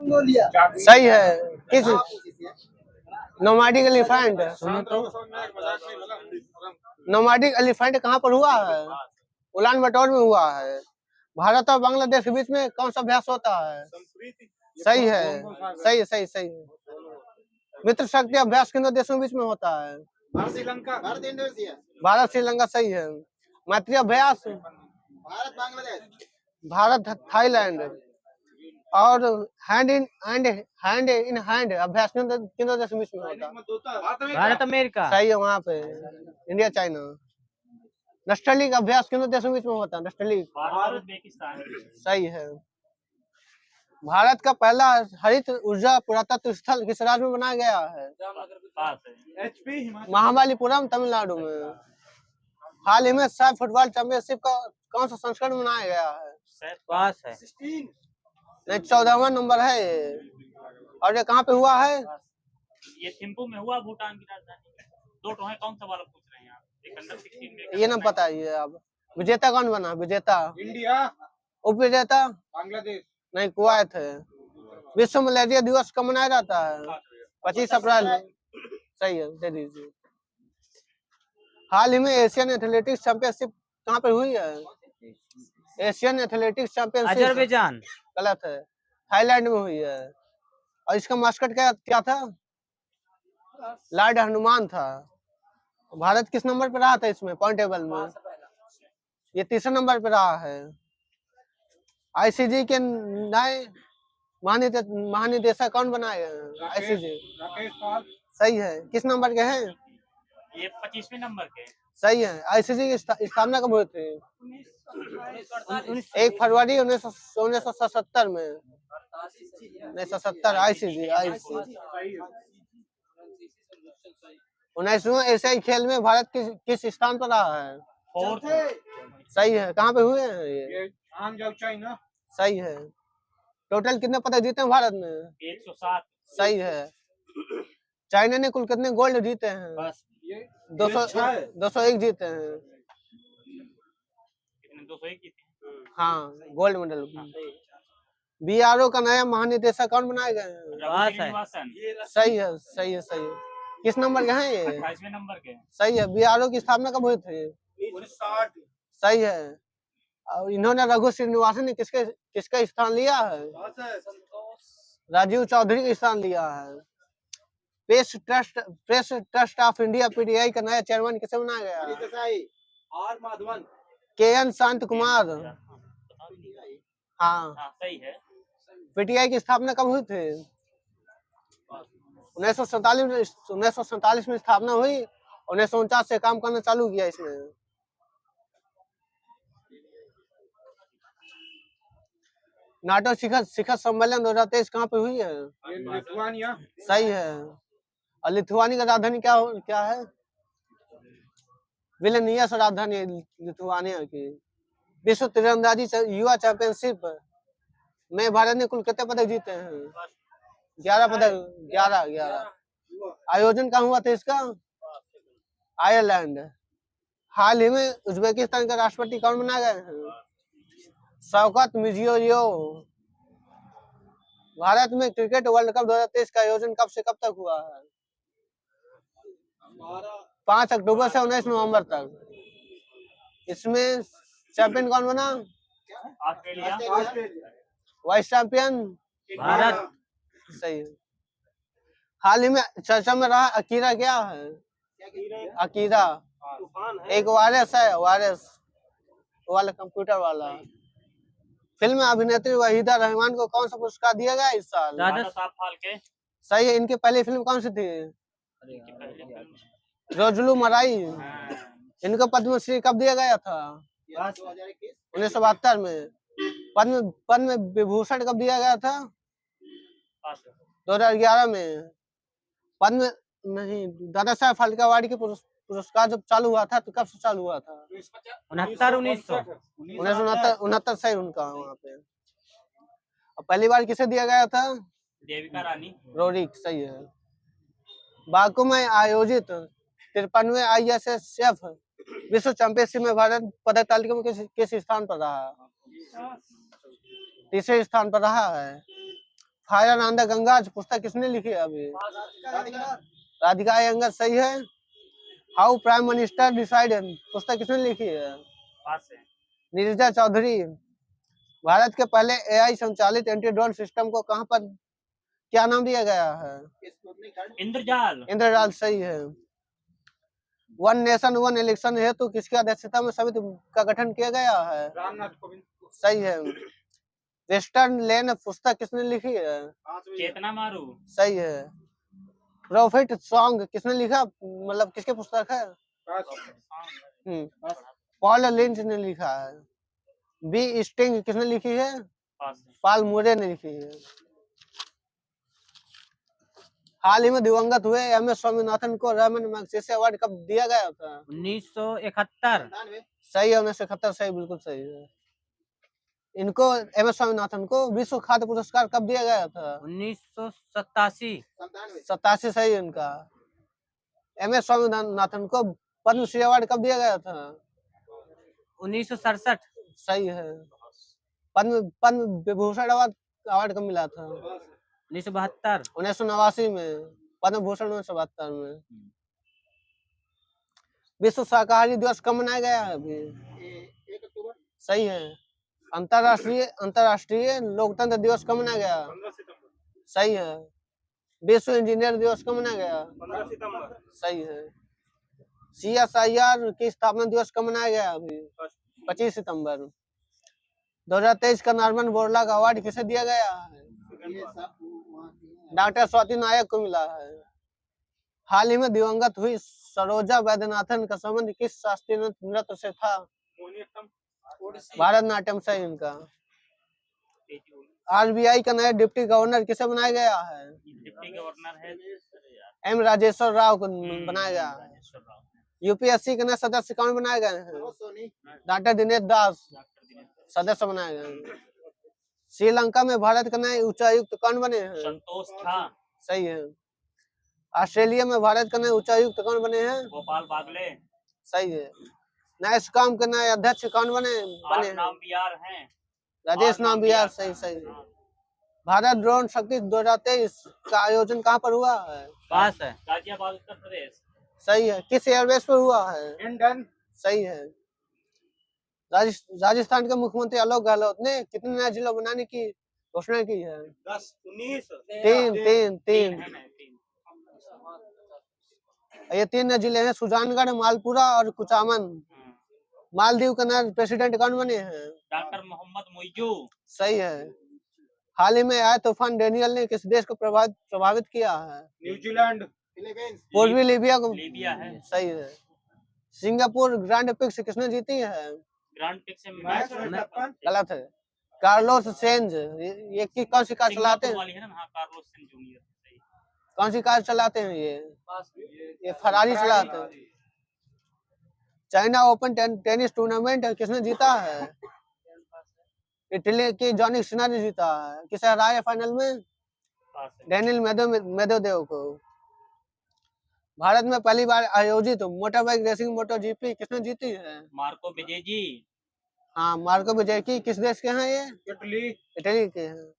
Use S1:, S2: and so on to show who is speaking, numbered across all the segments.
S1: सही है। किस नोमैडिक एलिफेंट, नोमैडिक एलिफेंट कहाँ पर हुआ है? उलान बटोर में हुआ है। भारत और बांग्लादेश के बीच में कौन सा अभ्यास होता है? सही है, सही है, सही सही। मित्र शक्ति अभ्यास किन देशों के बीच में होता है?
S2: भारत श्रीलंका, भारत इंडोनेशिया,
S1: भारत श्रीलंका सही है। मैत्री अभ्यास?
S2: भारत बांग्लादेश,
S1: भारत थाईलैंड। और हैंड इन हैंड अभ्यास किन देशों के बीच में होता है?
S3: भारत अमेरिका
S1: सही है, वहाँ पे इंडिया चाइना। नस्टलिक अभ्यास किन देशों के बीच में होता है? नस्टलिक
S3: भारत उज्बेकिस्तान।
S1: सही है। भारत का पहला हरित ऊर्जा पुरातत्व स्थल किस राज्य में बनाया गया है? महाबलीपुरम तमिलनाडु में। हाल ही में साफ फुटबॉल चैंपियनशिप का कौन सा संस्करण बनाया गया है?
S3: पास है।
S1: नहीं, 14वां नंबर है ये। और ये कहाँ पे हुआ है?
S3: ये थिम्पू में हुआ, भूटान की राजधानी। दो तो है, कौन सा वाला पूछ रहे हैं आप? एक अंडर 16 में।
S1: ये ना पता है। अब विजेता कौन बना? विजेता
S2: इंडिया,
S1: उप विजेता
S2: बांग्लादेश,
S1: नहीं, कुवैत है। विश्व मलेरिया दिवस कब मनाया जाता है? 25 अप्रैल। सही है, दे दीजिए। हाल ही में एशियन एथलेटिक्स चैंपियनशिप कहाँ पे हुई है? Asian athletics championship
S3: Azerbaijan.
S1: गलत है, थाईलैंड में हुई है। और इसका मास्कट क्या था? लॉर्ड हनुमान था। भारत किस नंबर पे रहा था इसमें पॉइंट टेबल में? ये तीसरा नंबर पे रहा है। आईसीजे के नए महानिदेशक कौन बनाए गए? आईसीजे
S2: राकेश पाल,
S1: सही है। किस नंबर के हैं?
S3: ये 25वें नंबर के।
S1: सही है। आईसीजे की स्थापना कब हुई थी? 1 फरवरी 1977 में। 1970। आईसीजे 19वें एशियाई खेल में भारत किस स्थान पर रहा है? सही है। कहाँ पे हुए हैं ये?
S2: Hangzhou, China.
S1: सही है। टोटल कितने पदक जीते हैं भारत ने?
S3: 107।
S1: सही है। चाइना ने कुल कितने गोल्ड जीते हैं?
S3: बस
S1: 201 जीते हैं।
S3: कितने? 201 जीते।
S1: हाँ, गोल्ड मेडल। बीआरओ का नया महानिदेशक कौन बनाए गए हैं? सही है, सही है, सही है। किस नंबर के हैं ये?
S3: 28वें नंबर के।
S1: सही है। बीआरओ की स्थापना कब हुई थी?
S2: 1960।
S1: सही है। और इन्होंने रघु श्रीनिवासन ने किसका स्थान लिया है? राजीव चौधरी का स्थान लिया है। Press trust of India PTI का नया चेयरमैन किसे बनाया गया है?
S2: आर माधवन,
S1: केएन शांत कुमार। हाँ,
S3: सही है।
S1: पीटीआई की स्थापना कब हुई थी? 1947 में स्थापना हुई। 1949 से काम करना चालू किया इसमें। नाटो शिखर सम्मेलन 2023 कहाँ पे हुई है?
S2: लिथुआनिया।
S1: सही है। और लिथुआनी का राजधानी क्या है? विल्नियस राजधानी लिथुआनिया की। विश्व तीरंदाजी युवा चैंपियनशिप में भारत ने कुल कितने पदक जीते हैं? 11 पदक। 11। आयोजन कहाँ हुआ था इसका? आयरलैंड। हाल ही में उज्बेकिस्तान का राष्ट्रपति कौन बनाया गया है? Shavkat Mirziyoyev. भारत में क्रिकेट वर्ल्ड कप 2023 का आयोजन कब से कब तक हुआ है? 5 अक्टूबर से 19 नवंबर तक। इसमें चैंपियन कौन बना?
S3: ऑस्ट्रेलिया।
S1: Vice champion?
S3: भारत।
S1: सही है। हाल ही में चर्चा में रहा अकीरा क्या है? अकीरा एक वायरस है, वायरस वाला कंप्यूटर वाला। फिल्म अभिनेत्री वहीदा रहमान को कौन सा पुरस्कार दिया गया इस साल?
S3: राजा साहब फाल्के।
S1: सही है। इनकी पहली फिल्म कौन सी थी? रोजलू मराई। इनको पद्मश्री कब दिया गया था? 1972 में। पद्म विभूषण कब दिया गया था? 2011 में। पद्म नहीं, दादा साहब फाल्के अवार्ड की पुरस्कार जब चालू हुआ था तो कब से चालू हुआ था? 1969 से उनका वहाँ पे। पहली बार किसे दिया गया था?
S3: देविका रानी।
S1: रोरिक। सही है। बाकू में आयोजित 53वें ISSF विश्व चैंपियनशिप में भारत पदक तालिका में किस स्थान पर रहा? तीसरे स्थान पर रहा है। फायर ऑन द गंगा पुस्तक किसने लिखी है अभी? राधिका अयंगर सही है। हाउ प्राइम मिनिस्टर डिसाइडेड पुस्तक किसने लिखी है?
S3: पास है।
S1: नीरजा चौधरी। भारत के पहले एआई संचालित एंटी ड्रोन सिस्टम को कहां पर क्या नाम दिया गया है?
S3: इंद्रजाल।
S1: इंद्रजाल सही है। वन नेशन वन इलेक्शन हेतु किसकी अध्यक्षता में समिति का गठन किया गया है?
S2: रामनाथ कोविंद।
S1: सही है। वेस्टर्न लेन पुस्तक किसने लिखी है?
S3: चेतना मारू।
S1: सही है। प्रॉफिट सॉन्ग किसने लिखा, मतलब किसके पुस्तक है? पॉल लिंच ने लिखा है। बी स्टिंग किसने लिखी है? पॉल मुरे ने लिखी है। हाल ही में दिवंगत हुए एमएस स्वामीनाथन को रमन मैग्सेसे अवार्ड कब दिया गया था?
S4: 1971।
S1: सही है, 1971 सही, बिल्कुल सही है। इनको एमएस स्वामीनाथन को विश्व खाद्य पुरस्कार कब दिया गया था?
S4: 1987।
S1: 87 सही है इनका। एमएस स्वामीनाथन को पद्मश्री अवार्ड कब दिया गया था?
S4: 1967।
S1: सही है। पद्म विभूषण अवार्ड कब मिला था?
S4: 1972।
S1: 1989 में। पद्म भूषण 1972 में। विश्व शाकाहारी दिवस कब मनाया गया है अभी?
S2: 1 अक्टूबर।
S1: सही है। अंतरराष्ट्रीय लोकतंत्र दिवस कब मनाया गया?
S2: 15 सितंबर।
S1: सही है। विश्व इंजीनियर दिवस कब मनाया गया?
S2: 15 सितंबर।
S1: सही है। CSIR की स्थापना दिवस कब मनाया गया अभी? 25 सितंबर। 2023 का नॉर्मन बोरलॉग अवार्ड किसे दिया गया है? डॉक्टर स्वाति नायक को मिला है। हाल ही में दिवंगत हुई सरोजा वैद्यनाथन का संबंध किस शास्त्रीय नृत्य से था? भारतनाट्यम से इनका। RBI का नया डिप्टी गवर्नर किसे बनाया गया है?
S3: डिप्टी गवर्नर है
S1: M राजेश्वर राव को बनाया गया है। यूपीएससी के नए सदस्य कौन बनाए गए हैं? डॉक्टर दिनेश दास सदस्य बनाए गए हैं। श्रीलंका में भारत के नए उच्चायुक्त कौन बने हैं?
S3: संतोष था।
S1: सही है। ऑस्ट्रेलिया में भारत के नए उच्चायुक्त कौन बने हैं?
S3: गोपाल बागले।
S1: सही है। नैसकॉम के नए अध्यक्ष कौन बने हैं?
S3: नामबियार हैं।
S1: राजेश नामबियार सही सही। भारत ड्रोन शक्ति 2023 का आयोजन कहाँ पर हुआ है?
S4: पास है।
S3: गाजियाबाद उत्तर प्रदेश।
S1: सही है। किस एयरबेस पर हुआ है?
S2: इंडन।
S1: सही है। राजस्थान के मुख्यमंत्री आलोक गहलोत ने कितने नए जिले बनाने की घोषणा की है?
S2: 10 19
S1: तीन। ये 3 नए जिले हैं, सुजानगढ़, मालपुरा और कुचामन। मालदीव के नए प्रेसिडेंट कौन बने हैं?
S3: डॉक्टर मोहम्मद मुइजू।
S1: सही है। हाल ही में आए तूफान डेनियल ने किस देश को प्रभावित किया है?
S2: न्यूजीलैंड। फिलीपींस।
S1: पूर्वी लीबिया को।
S3: लीबिया है।
S1: सही है। सिंगापुर ग्रैंड प्रिक्स किसने जीती है?
S3: ग्रांड पिक्स से
S2: मैच
S1: गलत है। कार्लोस सेंज ये की कौन सी कार चलाते हैं?
S3: वाली है ना, हाँ, कार्लोस सेन जूनियर। सही।
S1: कौन सी कार चलाते हैं ये फरारी चलाते हैं। चाइना ओपन टेनिस टूर्नामेंट किसने जीता है? इटली की जॉनिक सिन्नर ने जीता है। किसे हराया फाइनल में? डेनियल मेदवेदेव को। भारत में पहली बार आयोजित motor bike racing motor GP किसने जीती है?
S3: मार्को बिजेजी।
S1: हाँ, मार्को विजयकी। किस देश के हैं ये? इटली के हैं।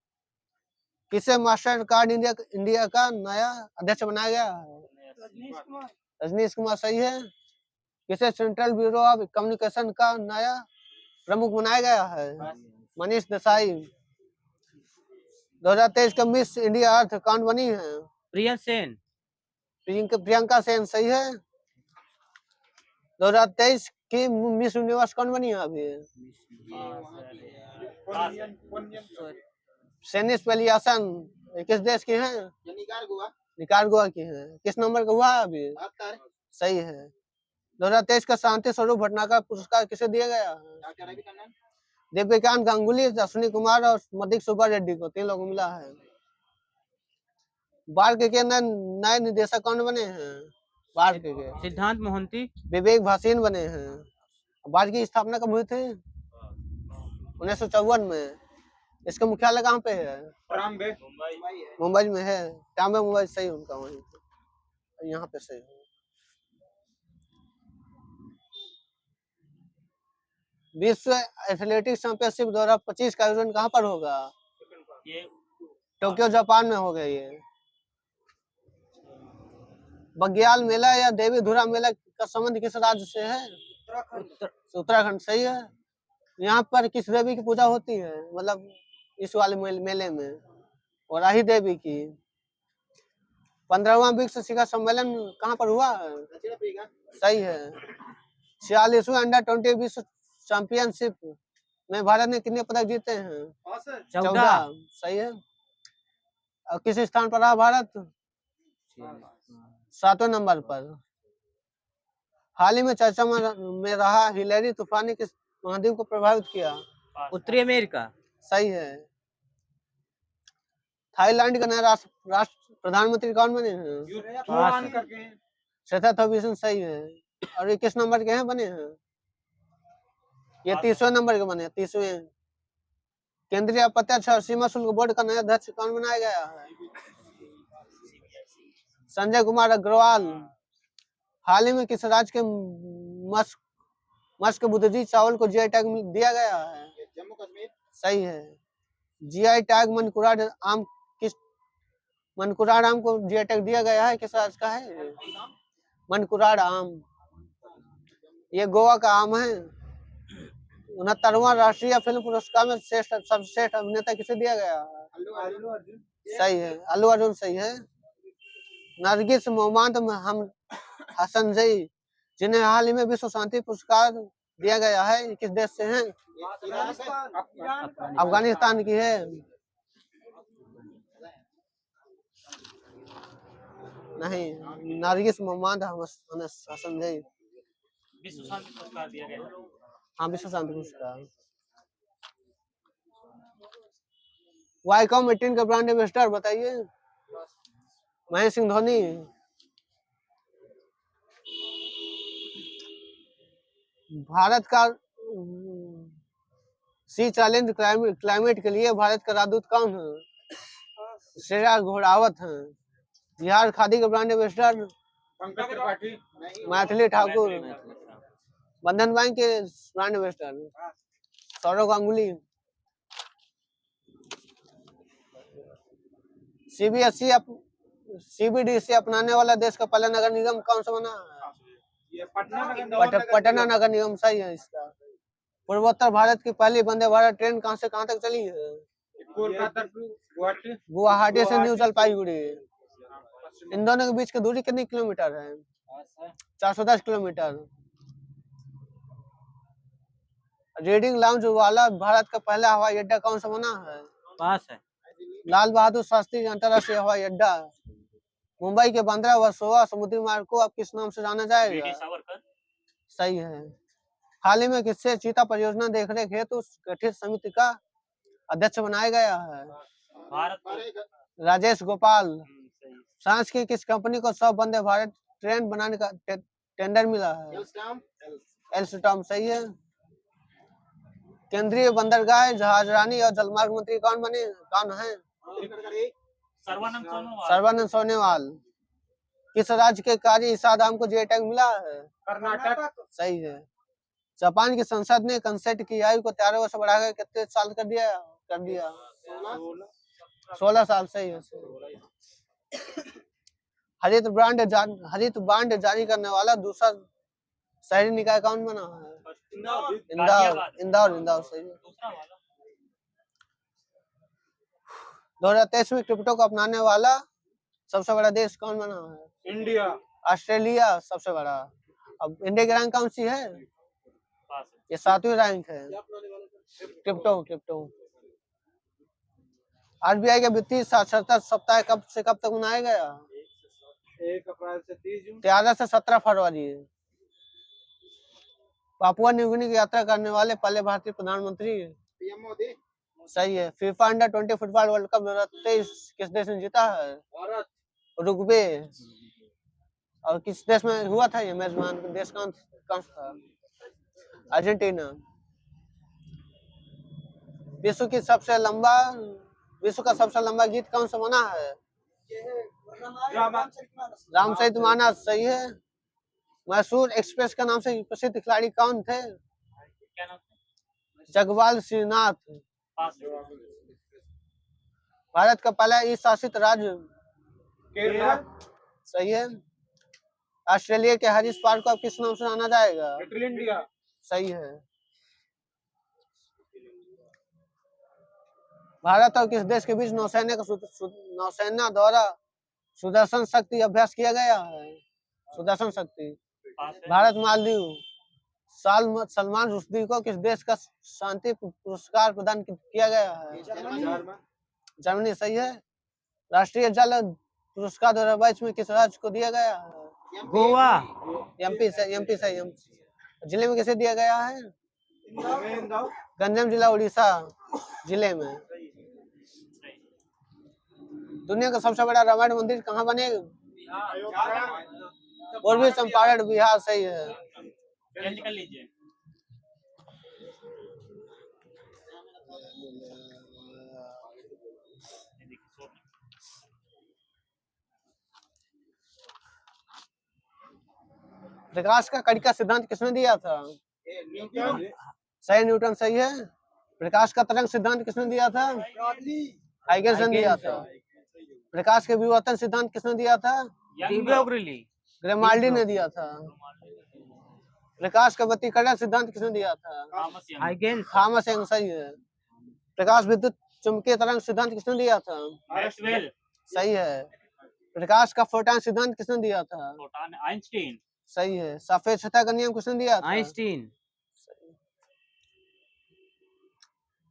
S1: किसे मास्टर कार्ड इंडिया का नया अध्यक्ष बनाया गया है? रजनीश कुमार सही है। किसे सेंट्रल ब्यूरो ऑफ कम्युनिकेशन का नया प्रमुख बनाया गया है? मनीष देसाई। 2023 का मिस इंडिया अर्थ कौन बनी है?
S4: प्रिया सेन।
S1: प्रियंका सेन सही है। 2023 की मिस यूनिवर्स कौन बनी है अभी? सेनिस पेलियासन किस देश की है? निकारागुआ की है। किस नंबर का हुआ अभी? सही है। 2023 का शांति स्वरूप भटनागर पुरस्कार किसे दिया गया है? दिव्यकांत गांगुली, अश्विनी कुमार और मदिक सुब्बा रेड्डी को, 3 लोगों को मिला है। बार्क के नए निदेशक कौन बने हैं? बार्क के
S4: सिद्धांत मोहंती।
S1: विवेक भासीन बने हैं। बार्क की स्थापना कब हुई थी? 1954 में। इसका मुख्यालय कहाँ पे है? मुंबई में है। ट्राम्बे मुंबई सही उनका वहीं पे। यहाँ पे सही है। विश्व एथलेटिक्स चैंपियनशिप 2025 का आयोजन कहाँ पर होगा?
S3: ये
S1: टोक्यो जापान में हो गया ये। बग्याल मेला या देवी धुरा मेला का संबंध किस राज्य से है? उत्तराखंड, सही है। यहाँ पर किस देवी की पूजा होती है, मतलब इस वाले मेले में? वराही देवी की। 15वां ब्रिक्स शिखर सम्मेलन कहाँ पर हुआ है? सही है। 46वें अंडर-20 विश्व चैंपियनशिप में भारत ने कितने पदक जीते हैं? 14, सही है। और किस स्थान पर रहा भारत? 7वें नंबर पर। हाल ही में चर्चा में रहा हिलेरी तूफान ने किस महाद्वीप को प्रभावित किया?
S4: उत्तरी अमेरिका।
S1: सही है। थाईलैंड का नया राष्ट्र प्रधानमंत्री कौन बने हैं? श्वेता थॉम्पसन, सही है। और ये किस नंबर के हैं बने हैं? ये 30वें नंबर के बने, 30वें। केंद्रीय अप्रत्यक्ष और सीमा शुल्क बोर्ड का नया अध्यक्ष कौन बनाया गया है? संजय कुमार अग्रवाल। हाल ही में किस राज्य के मस्क बुद्धजी चावल को जीआई टैग दिया गया है?
S2: जम्मू कश्मीर,
S1: सही है। जीआई टैग मनकुराड़ आम को जीआई टैग दिया गया है, किस राज्य का है? मनकुराड़ आम। ये गोवा का आम है। 69वां राष्ट्रीय फिल्म पुरस्कार में सर्वश्रेष्ठ अभिनेता किसे दिया गया है?
S2: अल्लू अर्जुन,
S1: सही है, अल्लू अर्जुन, सही है। नरगिस मोहम्मद हम हसन जई, जिन्हें हाल ही में विश्व शांति पुरस्कार दिया गया है, किस देश से हैं? अफगानिस्तान की है। नहीं, नरगिस मोहम्मद हसन जई।
S3: विश्व शांति पुरस्कार दिया गया है।
S1: हाँ, विश्व शांति पुरस्कार। वाईकॉम 18 का ब्रांड एम्बेसडर बताइए। महेंद्र सिंह धोनी। भारत का सी चैलेंज क्लाइमेट के लिए भारत का राजदूत कौन है? श्रेया घोड़ावत हैं। बिहार खादी के brand ambassador
S2: Pankaj Tripathi,
S1: Maithili Thakur. Bandhan bank के brand ambassador Sourav Ganguly. CBDC अपनाने वाला देश का पहला नगर निगम कौन सा बना है?
S2: ये पटना
S1: नगर निगम, सही है इसका। पूर्वोत्तर भारत की पहली वंदे भारत ट्रेन कहां से कहां तक चली है?
S2: कोलकाता टू गुवाहाटी,
S1: गुवाहाटी से न्यू जलपाईगुड़ी। इन दोनों के बीच की दूरी कितनी किलोमीटर है? 410 किलोमीटर। रीडिंग लाउंज वाला भारत का पहला हवाई अड्डा कौन सा बना है?
S4: पास है।
S1: लाल बहादुर शास्त्री अंतरराष्ट्रीय हवाई अड्डा। मुंबई के बांद्रा वर्सोवा समुद्री मार्ग को अब किस नाम से जाना जाएगा?
S3: सावरकर।
S1: सही है। हाल ही में किससे चीता परियोजना देखरेख हेतु गठित समिति का अध्यक्ष बनाया गया है?
S3: भारत
S1: राजेश गोपाल।
S3: सही।
S1: फ्रांस की किस कंपनी को 100 वंदे भारत ट्रेन बनाने का टेंडर मिला है? एल्स्टॉम, सही है। केंद्रीय बंदरगाह, जहाजरानी और जलमार्ग मंत्री कौन है? सर्बानंद सोनोवाल। किस राज्य के काजी ईसादाम को जीआई टैग मिला है?
S2: कर्नाटक,
S1: सही है। जापान की संसद ने कंसेट की आयु को 13 वर्ष बढ़ाकर कितने साल कर दिया? 16 साल, सही है। हरित बांड जारी करने वाला दूसरा शहरी निकाय कौन बना है? इंदौर, सही है। 2023 में क्रिप्टो को अपनाने वाला सबसे बड़ा देश कौन बना है?
S2: इंडिया,
S1: ऑस्ट्रेलिया सबसे बड़ा। अब इंडिया की रैंक कौन सी है? ये 7वीं रैंक है। क्रिप्टो। आरबीआई का वित्तीय साक्षरता सप्ताह कब से कब तक मनाया गया?
S2: 1 अप्रैल से 30 जून।
S1: 13 से 17 फरवरी। पापुआ न्यू गिनी की यात्रा करने वाले पहले भारतीय प्रधानमंत्री?
S2: पीएम मोदी,
S1: सही है। FIFA under 20 football world cup 2023 किस देश ने जीता है?
S2: भारत,
S1: उरुग्वे। और किस देश में हुआ था ये मेजबान देश कौन था? अर्जेंटीना। विश्व का सबसे लंबा गीत कौन सा बना है? रामचरितमानस, सही है। मैसूर एक्सप्रेस का नाम से प्रसिद्ध खिलाड़ी कौन थे?
S3: क्या नाम है?
S1: जगपाल श्रीनाथ। भारत का पहला ई शासित राज्य
S2: केरला,
S1: सही है। ऑस्ट्रेलिया के हैरिस पार्क को अब किस नाम से जाना जाएगा?
S2: लिटिल इंडिया,
S1: सही है। भारत और किस देश के बीच नौसेना द्वारा सुदर्शन शक्ति अभ्यास किया गया है? सुदर्शन शक्ति।
S3: पास है।
S1: भारत मालदीव सलमान रुश्दी को किस देश का शांति पुरस्कार प्रदान किया गया है?
S2: German,
S1: Germany. सही है। राष्ट्रीय जल पुरस्कार 2022 में किस राज्य को दिया गया है?
S4: गोवा।
S1: एमपी से। जिले में किसे दिया गया है?
S2: इंदौर,
S1: गंजम जिला उड़ीसा जिले में। दुनिया का सबसे बड़ा रामायण मंदिर कहाँ बनेगा? पूर्वी चंपारण बिहार। सही है।
S3: चेंज कर लीजिए। ये देखिए, सो में।
S1: प्रकाश का कड़ी का सिद्धांत किसने दिया था?
S2: न्यूटन,
S1: सही, न्यूटन। सही है। प्रकाश का तरंग सिद्धांत किसने दिया था? हाइगेंस ने दिया था। प्रकाश के विवर्तन सिद्धांत किसने दिया था?
S3: यंग
S4: डिब्रोग्रिली।
S1: ग्रेमाल्डी ने दिया था। प्रकाश का व्यतिकरण सिद्धांत किसने दिया था?
S3: Thomas young.
S4: Huygens.
S1: Thomas young. सही है। प्रकाश विद्युत चुंबकीय तरंग सिद्धांत किसने दिया था?
S3: मैक्सवेल।
S1: सही है। प्रकाश का फोटॉन सिद्धांत किसने दिया था?
S3: Photon Einstein.
S1: सही है। सापेक्षता का नियम किसने दिया था?
S4: आइंस्टीन।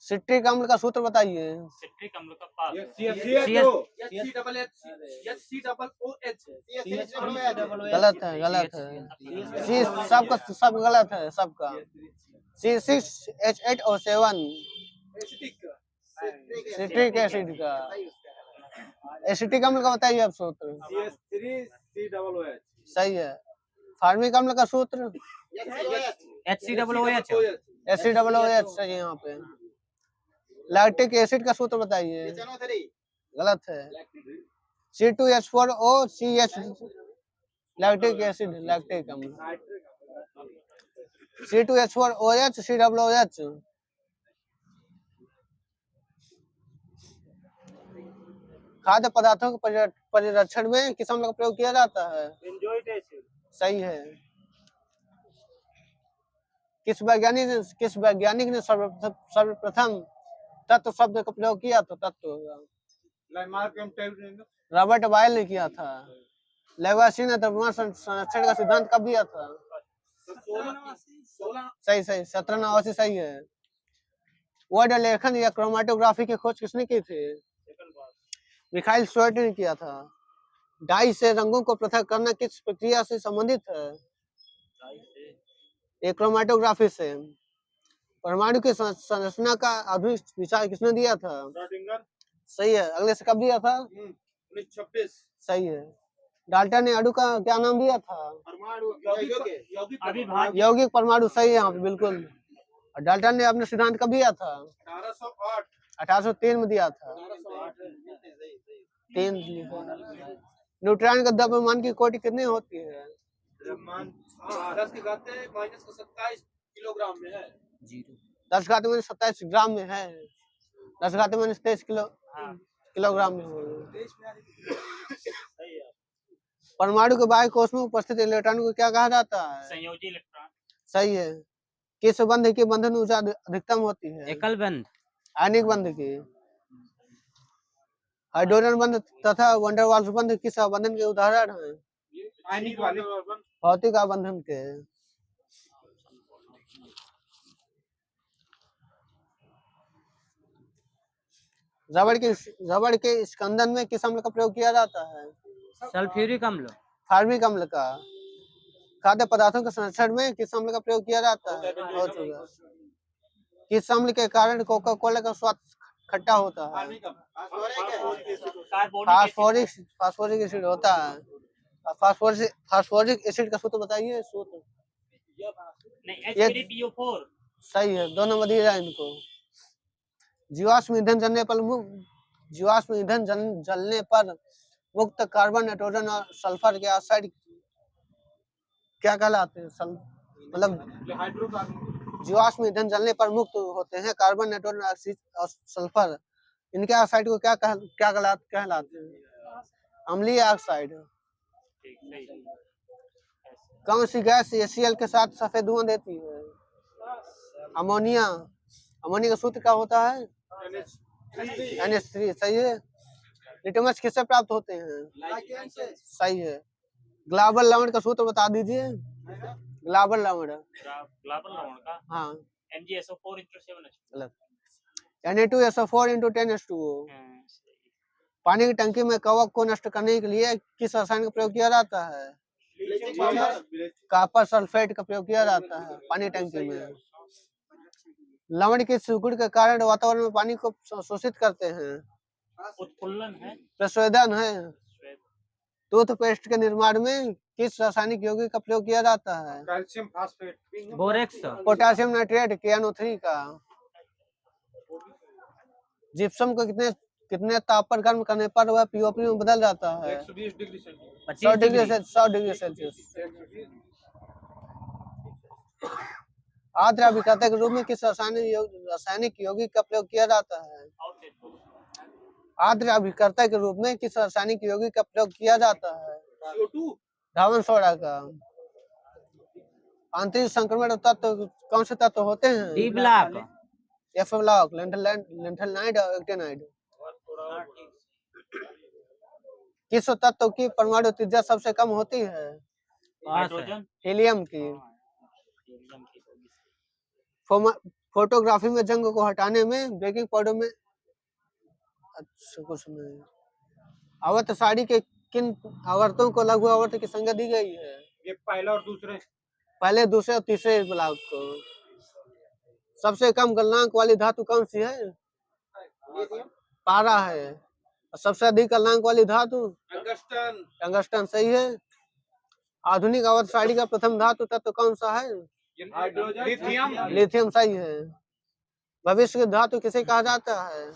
S1: सिट्रिक अम्ल का सूत्र बताइए।
S3: सिट्रिक अम्ल का पास।
S1: गलत है। सी सबका सब गलत है सबका। C6H8O7 सिट्रिक एसिड का। एसिटिक अम्ल का बताइए आप सूत्र। सही है। फार्मिक अम्ल का सूत्र
S4: HCOOH।
S1: HCOOH। सही है। यहाँ पे लैक्टिक एसिड का सूत्र बताइए। गलत है। C2H4OCH लैक्टिक एसिड लैक्टिक अम्ल। C2H4OH COOH। खाद्य पदार्थों के परिरक्षण में किस अम्ल का प्रयोग किया जाता है? सही है। किस वैज्ञानिक ने सर्वप्रथम तत्व शब्द का प्रयोग किया? तो तत्व रॉबर्ट बायल ने किया था। लेवासी ने द्रव्यमान संरक्षण का सिद्धांत कब दिया था? सही 1789। सही है। वर्ड लेखन या क्रोमेटोग्राफी की खोज किसने की थी? मिखाइल श्वेट ने किया था। डाई से रंगों को पृथक करना किस प्रक्रिया से संबंधित है? एक क्रोमेटोग्राफी से। परमाणु की संरचना का आधुनिक विचार किसने दिया था? सही है। अगले से कब दिया था?
S2: 1926।
S1: सही है। डाल्टन ने अणु का क्या नाम दिया था?
S3: अविभाज्य।
S1: यौगिक परमाणु। सही है यहाँ पे बिल्कुल। और डाल्टन ने अपने सिद्धांत कब दिया था?
S2: 1808।
S1: 1803 में दिया था। 3 न्यूट्रॉन का द्रव्यमान की कोटि कितनी होती है?
S2: 10 की घात -27 किलोग्राम में है।
S1: 10⁻27 ग्राम में है। 10⁻23 किलोग्राम में होगी। परमाणु के बाह्य कोश में उपस्थित इलेक्ट्रॉन को क्या कहा जाता है?
S3: संयोजी इलेक्ट्रॉन।
S1: सही है। किस बंध की बंधन ऊर्जा अधिकतम होती है?
S4: एकल बंध।
S1: आयनिक बंध की। हाइड्रोजन बंध तथा वंडर वाल्स बंध किस आबंधन के उदाहरण हैं?
S2: आयनिक वाले
S1: भौतिक आबंधन के। रबड़ के स्कंदन में किस अम्ल का प्रयोग किया जाता है?
S4: सल्फ्यूरिक अम्ल।
S1: फार्मिक अम्ल का। खाद्य पदार्थों के संरक्षण में किस अम्ल का प्रयोग किया जाता है? किस अम्ल के कारण कोका कोला का स्वाद खट्टा होता है? फास्फोरिक एसिड होता है। फास्फोरिक एसिड का सूत्र बताइए। सूत्र
S3: नहीं, H3PO4।
S1: सही है। 2 नंबर दिया इनको। जीवाश्म ईंधन जलने पर मुक्त कार्बन, नाइट्रोजन और सल्फर के ऑक्साइड क्या कहलाते हैं? मतलब जीवाश्म ईंधन जलने पर मुक्त होते हैं कार्बन, नाइट्रोजन और सल्फर। इनके ऑक्साइड को क्या कहलाते हैं? अम्लीय ऑक्साइड।
S3: ठीक सही है।
S1: कौन सी गैस HCl के साथ सफेद धुआं देती है? अमोनिया। अमोनिया का सूत्र क्या होता है? NH3। सही है। लिटमस किससे प्राप्त होते हैं? सही है। ग्लाबर लवण का सूत्र बता दीजिए। ग्लाबर लवण।
S3: ग्लाबर लवण का
S1: हाँ
S3: MgSO4 × 7H2।
S1: गलत। Na2SO4 × 10H2O।
S3: सही।
S1: पानी की टंकी में कवक को नष्ट करने के लिए किस रसायन का प्रयोग किया जाता है? कॉपर सल्फेट का प्रयोग किया जाता है पानी टंकी में। लवण के सिकुड़ के कारण वातावरण में पानी को शोषित करते हैं।
S3: उत्फुल्लन है।
S1: प्रस्वेदन है।
S3: श्वेत।
S1: टूथपेस्ट के निर्माण में किस रासायनिक यौगिक का प्रयोग किया जाता है?
S2: Calcium phosphate.
S4: Borax.
S1: Potassium nitrate KNO3 का। जिप्सम को कितने ताप पर गर्म करने पर वह POP में बदल जाता है?
S2: 120 डिग्री सेल्सियस।
S1: 100 degree Celsius. आर्द्र अभिकर्ता के रूप में किस रासायनिक यौगिक का प्रयोग किया जाता है? आर्द्र अभिकर्ता के रूप में किस रासायनिक यौगिक का प्रयोग किया जाता है?
S2: CO2।
S1: धावन सोडा का। आंतरिक संक्रमण तत्व कौन से तत्व होते हैं?
S4: D block.
S1: F block, lanthanide और एक्टिनाइड। किस तत्व की परमाणु त्रिज्या सबसे कम होती है?
S3: हाइड्रोजन।
S1: हीलियम की।
S3: हीलियम की होगी।
S1: फोटोग्राफी में जंग को हटाने में बेकिंग पाउडर में अच्छा कुछ नहीं। आवर्त सारणी के किन आवर्तों को लघु आवर्त की संज्ञा दी गई है?
S2: ये पहला और दूसरे।
S1: पहले, दूसरे और तीसरे ब्लॉक को। सबसे कम गलनांक वाली धातु कौन सी है? पारा है। और सबसे अधिक गलनांक वाली धातु?
S2: टंगस्टन।
S1: टंगस्टन। सही है। आधुनिक आवर्त सारणी का प्रथम धातु तत्व कौन सा है?
S2: लिथियम।
S1: लिथियम। सही है। भविष्य की धातु किसे कहा जाता है?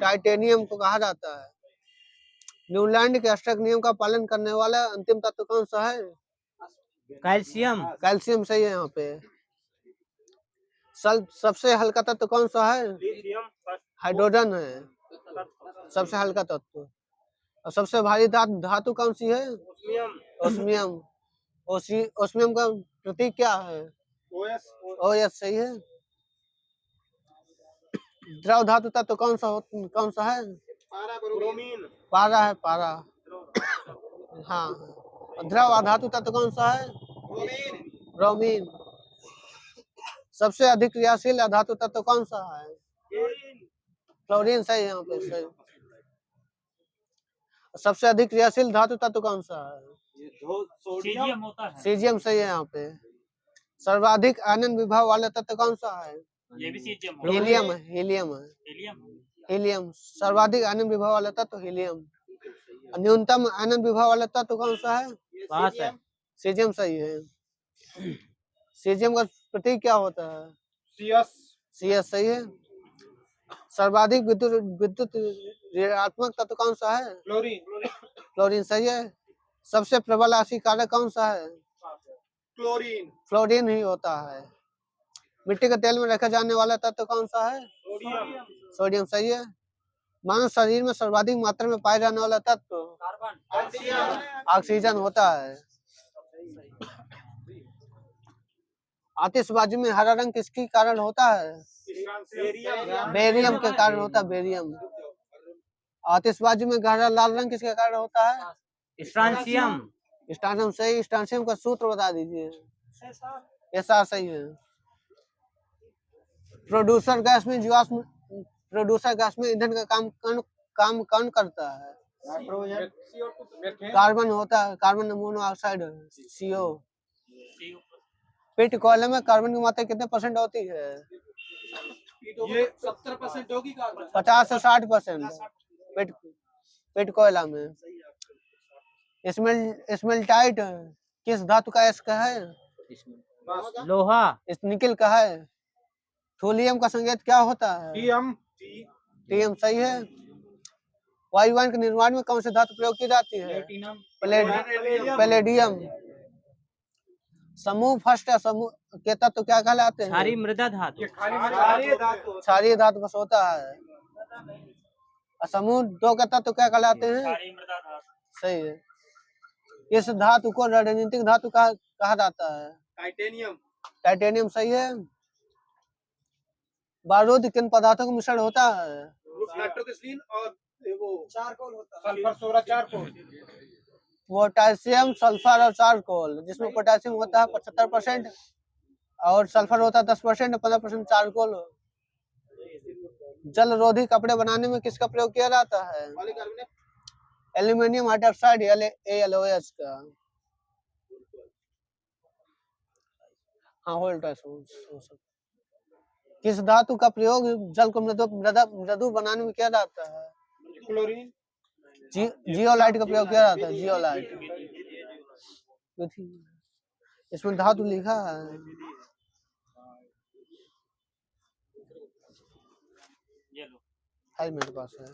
S1: टाइटेनियम को कहा जाता है। न्यूलैंड के अष्टक नियम का पालन करने वाला अंतिम तत्व कौन सा है?
S4: कैल्शियम।
S1: कैल्शियम। सही है। यहाँ पे सबसे हल्का तत्व कौन सा है? हाइड्रोजन है सबसे हल्का तत्व। और सबसे भारी धातु कौन सी है? ओस्मियम। ओस्मियम का प्रतीक क्या है? OS। सही है। द्रव धातु तत्व कौन सा है? पारा है। पारा। हाँ। द्रव अधातु तत्व कौन सा है? ब्रोमीन। सबसे अधिक क्रियाशील अधातु तत्व कौन सा है? क्लोरीन। सही है। यहाँ पे सही। सबसे अधिक क्रियाशील धातु तत्व कौन सा है?
S3: सीजियम होता है।
S1: सीजियम। सही है। यहाँ पे सर्वाधिक आयनन विभव वाला तत्व कौन सा है?
S3: ये भी सीजियम होता है।
S1: हीलियम है। हीलियम है।
S3: हीलियम।
S1: हीलियम। सर्वाधिक आयनन विभव वाला तत्व हीलियम। न्यूनतम आयनन विभव वाला तत्व कौन सा है?
S4: पास है।
S1: सीजियम। सही है। सीजियम का प्रतीक क्या होता है? CS। सही है। सर्वाधिक विद्युत ऋणात्मक तत्व कौन सा है? क्लोरीन। सही है। सबसे प्रबल आंशिक कारक कौन सा है? फ्लोरीन ही होता है। मिट्टी के तेल में रखा जाने वाला तत्व कौन सा है? सोडियम। सही है। मानव शरीर में सर्वाधिक मात्रा में पाए जाने वाला तत्व? ऑक्सीजन होता है। आतिशबाजी में हरा रंग किसके कारण होता है? बेरियम के कारण होता है। बेरियम। आतिशबाजी में गहरा लाल रंग किसके कारण होता है?
S4: स्ट्रांशियम।
S1: स्ट्रांशियम। सही। स्ट्रांशियम का सूत्र बता दीजिए। ऐसा सही है। प्रोड्यूसर गैस में ईंधन का काम कौन करता है? कार्बन होता है। Carbon monoxide CO। पिट कोयले में कार्बन की मात्रा कितने % होती है?
S2: ये 70% होगी कार्बन।
S1: 50 से 60% पिट कोयला में। स्मेल्टाइट किस धातु का एस का है?
S4: लोहा।
S1: निकिल का है। थोलियम का संकेत क्या होता है? TM। सही है। वायुयान के निर्माण में कौन सी धातु प्रयोग की जाती है? पैलेडियम। समूह फर्स्ट या समूह के तत्व क्या कहलाते हैं?
S4: क्षारीय मृदा धातु।
S1: क्षारीय धातु बस होता है। समूह 2 का तत्व क्या कहलाते हैं?
S3: क्षारीय मृदा धातु।
S1: सही है। इस धातु को रणनीतिक धातु कहा जाता है?
S2: टाइटेनियम।
S1: टाइटेनियम सही है। बारूद किन पदार्थों का मिश्रण होता है?
S2: नाइट्रोग्लिसरीन और वो चारकोल होता है। Sulphur soda charcoal.
S1: Potassium, sulphur और चारकोल, जिसमें पोटेशियम होता है 75% और सल्फर होता है 10%, 15% चारकोल। जल रोधी कपड़े बनाने में किसका प्रयोग किया जाता है?
S2: पॉलीकार्बोनेट।
S1: एल्यूमिनियम हाइड्रोक्साइड AlOH का। हाँ वोल्टास हो सकता। किस धातु का प्रयोग जल को मृदु बनाने में किया जाता है?
S2: क्लोरीन।
S1: जियोलाइट का प्रयोग किया जाता है। जियोलाइट। इसमें धातु लिखा है।
S3: ये लो।
S1: है मेरे पास है।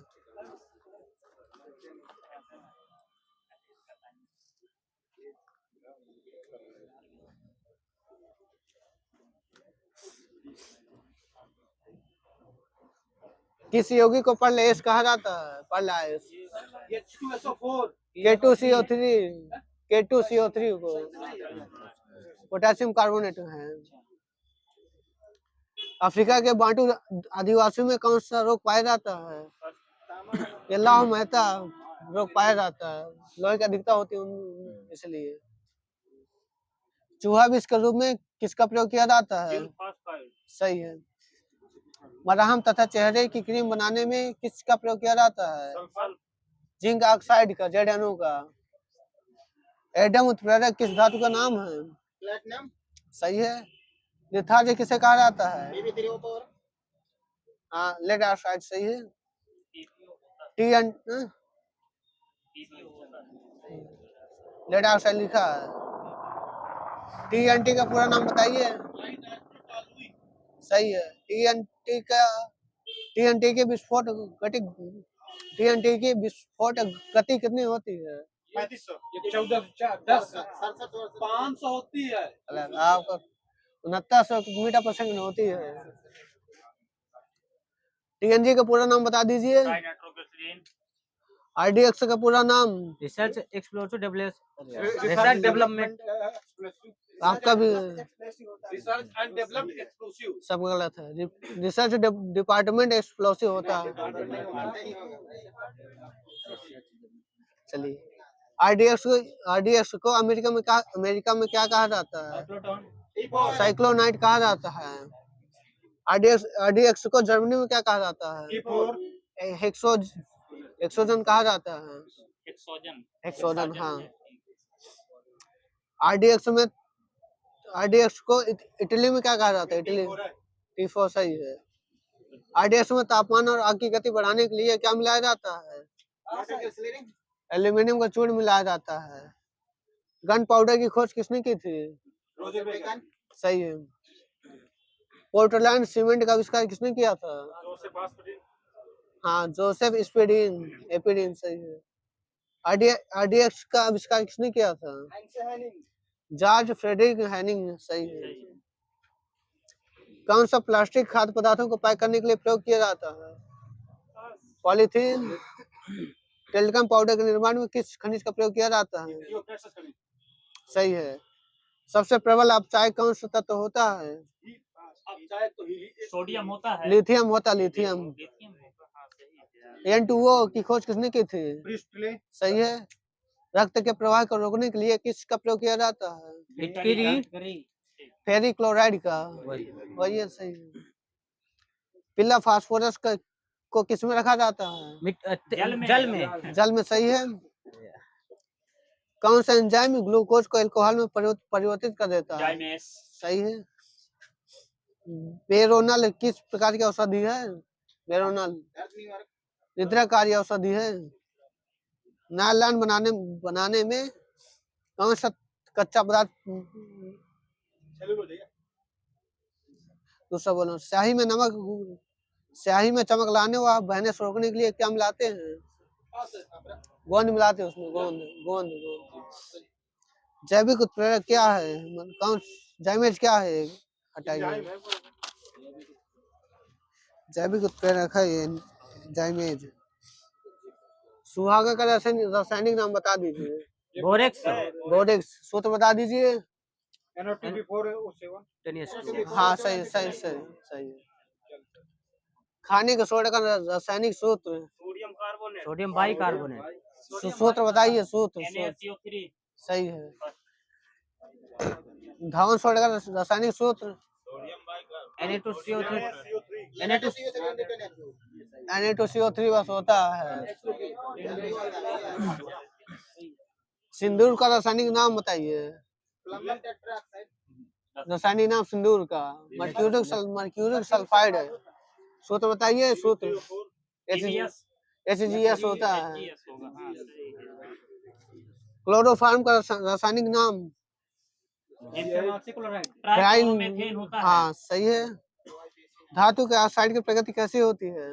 S1: किस यौगिक को परलेस कहा जाता है? परलेस।
S2: H2SO4।
S1: K2CO3 K2CO3 को पोटेशियम कार्बोनेट है। अफ्रीका के बांटू आदिवासियों में कौन सा रोग पाया जाता है? ये लाह मेहता रोग पाया जाता है। लोहे की अधिकता होती है इसलिए। चूहा विष के रूप में किसका प्रयोग किया जाता है? सही है। मरहम तथा चेहरे की क्रीम बनाने में किसका प्रयोग किया जाता है? जिंक ऑक्साइड का, ZnO का। एडम उत्प्रेरक किस धातु का नाम है?
S2: प्लैटिनम।
S1: सही है। लिथार्ज किसे कहा जाता है? हाँ लेड ऑक्साइड सही है। लेड ऑक्साइड लिखा है। TNT का पूरा नाम बताइए। सही है। TNT की विस्फोट गति कितनी होती है?
S2: 500 होती है।
S1: आपका 6900 मीटर पर सेकंड होती है। TNG का पूरा नाम बता दीजिए।
S3: नाइट्रोग्लिसरीन।
S1: RDX का पूरा नाम?
S4: Research explosive development.
S1: आपका भी
S2: रिसर्च एंड डेवलप्ड एक्सप्लोसिव।
S1: सब गलत है। रिसर्च डिपार्टमेंट एक्सप्लोसिव होता है। चलिए RDX को अमेरिका में क्या कहा जाता है? साइक्लोनाइट कहा जाता है। RDX को जर्मनी में क्या कहा जाता है? हेक्सोजन कहा जाता है। हेक्सोजन हाँ। RDX को इटली में क्या कहा जाता है? इटली T4 सही है। RDX में तापमान और आग की गति बढ़ाने के लिए क्या मिलाया जाता है? एल्यूमिनियम का चूर्ण मिलाया जाता है। गन पाउडर की खोज किसने की थी? सही है। पोर्टलैंड सीमेंट का आविष्कार किसने किया था? हाँ जोसेफ एपिडीन सही है। RDX का आविष्कार किसने किया था? जॉर्ज फ्रेडरिक हैनिंग सही है। कौन सा प्लास्टिक खाद्य पदार्थों को पैक करने के लिए प्रयोग किया जाता है? पॉलीथीन। टेलीकॉम पाउडर के निर्माण में किस खनिज का प्रयोग किया जाता है? सही है। सबसे प्रबल अपचायक कौन सा तत्व होता है?
S3: सोडियम होता है।
S1: लिथियम होता है। लिथियम। N2O की खोज किसने की थी? सही है। रक्त के प्रवाह को रोकने के लिए किसका प्रयोग किया जाता है? फेरी क्लोराइड का। वही है सही है। पीला फास्फोरस को किस में रखा जाता है? जल में सही है। कौन सा एंजाइम ग्लूकोज को अल्कोहल में परिवर्तित कर देता है? सही है। बेरोनल किस प्रकार की औषधि है? बेरोनल निद्राकारी औषधि है। नायलॉन बनाने में कौन सा कच्चा पदार्थ दूसरा बोलो? स्याही में चमक लाने व बहने से रोकने के लिए क्या मिलाते हैं? गोंद मिलाते हैं उसमें। गोंद। जैविक उत्प्रेरक क्या है? कौन डैमेज क्या है? हटाइए। जैविक उत्प्रेरक है ये जाइमेज। सुहागा का रासायनिक नाम बता दीजिए।
S4: Borax
S1: borax. सूत्र बता दीजिए।
S2: NO2B4O7
S4: 10S
S1: हाँ सही सही सही सही है। खाने के सोडा का रासायनिक सूत्र।
S2: सोडियम कार्बोनेट
S4: सोडियम बाइकार्बोनेट
S1: सूत्र बताइए सूत्र।
S3: NaCO3
S1: सही है। धावन सोडा का रासायनिक सूत्र।
S4: Na2CO3
S1: Na2CO3 बस होता है। सिंदूर का रासायनिक नाम बताइए। रासायनिक नाम सिंदूर का मर्क्यूरिक सल्फाइड है। सूत्र बताइए सूत्र। HGS होता है।
S3: HGS होगा। हाँ सही है।
S1: क्लोरोफॉर्म का रासायनिक नाम
S3: ट्राइक्लोरोमीथेन होता है।
S1: हाँ सही है। धातु के ऑक्साइड की प्रगति कैसी होती है?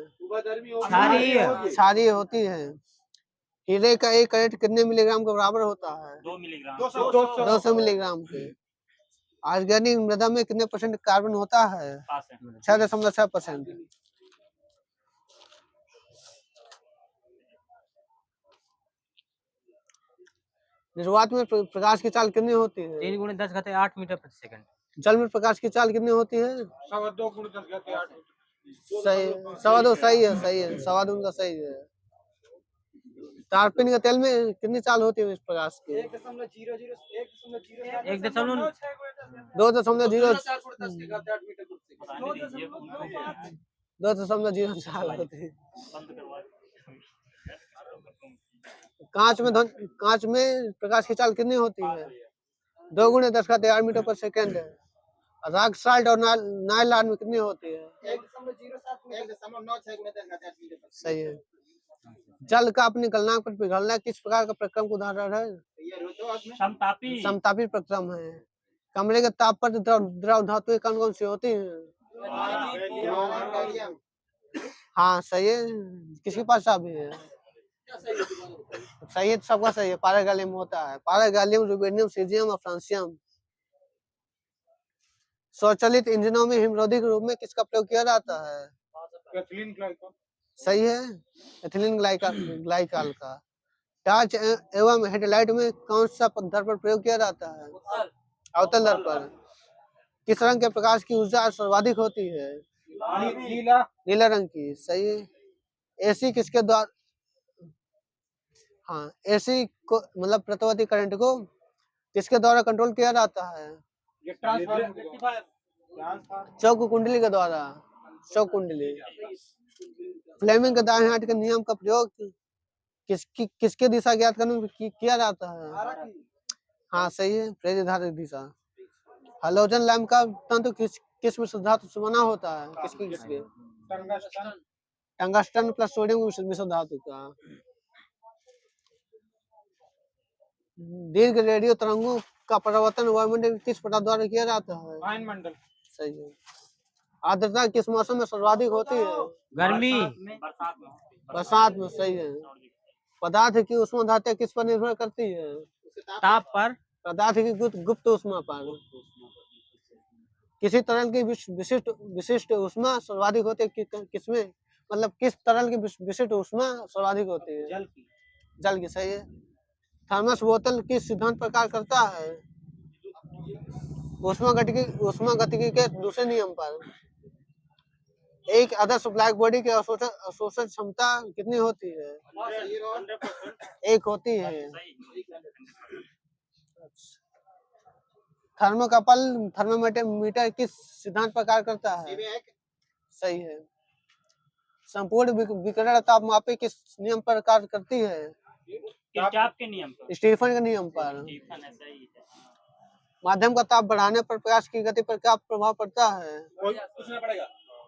S1: क्षारीय होती है। हीरे का एक कैरेट कितने मिलीग्राम के बराबर होता है?
S3: 2 मिलीग्राम।
S1: 200 मिलीग्राम के। ऑर्गेनिक मृदा में कितने परसेंट कार्बन होता है? 6.6%। निर्वात में प्रकाश की चाल कितनी होती है?
S4: 3 × 10⁸ मीटर प्रति सेकंड।
S1: जल में प्रकाश की चाल कितनी होती है?
S2: 2 × 10⁸
S1: सही। 2.25 सही है सही है। 2.25 का सही है। तारपीन के तेल में कितनी चाल होती है इस प्रकाश की? 2.0 चाल होती है। कांच में प्रकाश की चाल कितनी होती है? 2 × 10⁻³ मीटर पर सेकंड है। रॉक साल्ट और नाइलॉन में कितनी होती है? 1.9 सही है। जल का अपनी गलनांक पर पिघलना किस प्रकार का प्रक्रम का उदाहरण है? समतापी प्रक्रम है। कमरे के ताप पर द्रव धातुएं कौन कौन सी होती हैं? हाँ सही है। किसके पास चाबी है? सही है। सबका सही है। पारागैलियम होता है। पारागैलियम, रुबिडियम, सीजियम और फ्रांसियम। स्वचालित इंजनों में हिमरोधी के रूप में किसका प्रयोग किया जाता है?
S2: Ethylene glycol.
S1: सही है। एथिलीन ग्लाइकॉल का। टॉर्च एवं हेडलाइट में कौन सा दर्पण प्रयोग किया जाता है? अवतल दर्पण। किस रंग के प्रकाश की ऊर्जा सर्वाधिक होती है? नीला रंग की। सही है। एसी किसके द्वारा हाँ एसी को मतलब प्रतिवर्ती करंट को किसके द्वारा कंट्रोल किया जाता है? चौक कुंडली के द्वारा। चौक कुंडली। फ्लेमिंग के दाएं हाथ के नियम का प्रयोग किसके दिशा ज्ञात करने में किया जाता है? हाँ सही है। प्रेरित दिशा। हैलोजन लैंप का तंतु किस मिश्र धातु से बना होता है? किसके? टंगस्टन प्लस सोडियम मिश्र धातु का। दीर्घ रेडियो तरंगों का परावर्तन वायुमंडल किस प्रकार द्वारा किया जाता है?
S2: वायुमंडल।
S1: सही है। आर्द्रता किस मौसम में सर्वाधिक होती है?
S4: गर्मी
S1: बरसात में। सही है। पदार्थ की ऊष्माधारता किस पर निर्भर करती है?
S4: ताप पर।
S1: पदार्थ की गुप्त ऊष्मा पर। किसी तरल की विशिष्ट ऊष्मा सर्वाधिक होती है किसमें? मतलब किस तरल की विशिष्ट ऊष्मा सर्वाधिक होती है? जल की। सही है। थर्मस बोतल किस सिद्धांत पर कार्य करता है? ऊष्मागतिकी के दूसरे नियम पर। एक आदर्श ब्लैक बॉडी की अवशोषण क्षमता कितनी होती है? 1 होती है। थर्मोमीटर किस सिद्धांत पर कार्य करता है? सही है। संपूर्ण विकिरण तापमापी किस नियम पर कार्य करती है?
S3: के नियम पर।
S1: स्टीफन के नियम पर।
S3: सही है।
S1: माध्यम का ताप बढ़ाने पर प्रकाश की गति पर क्या प्रभाव पड़ता है?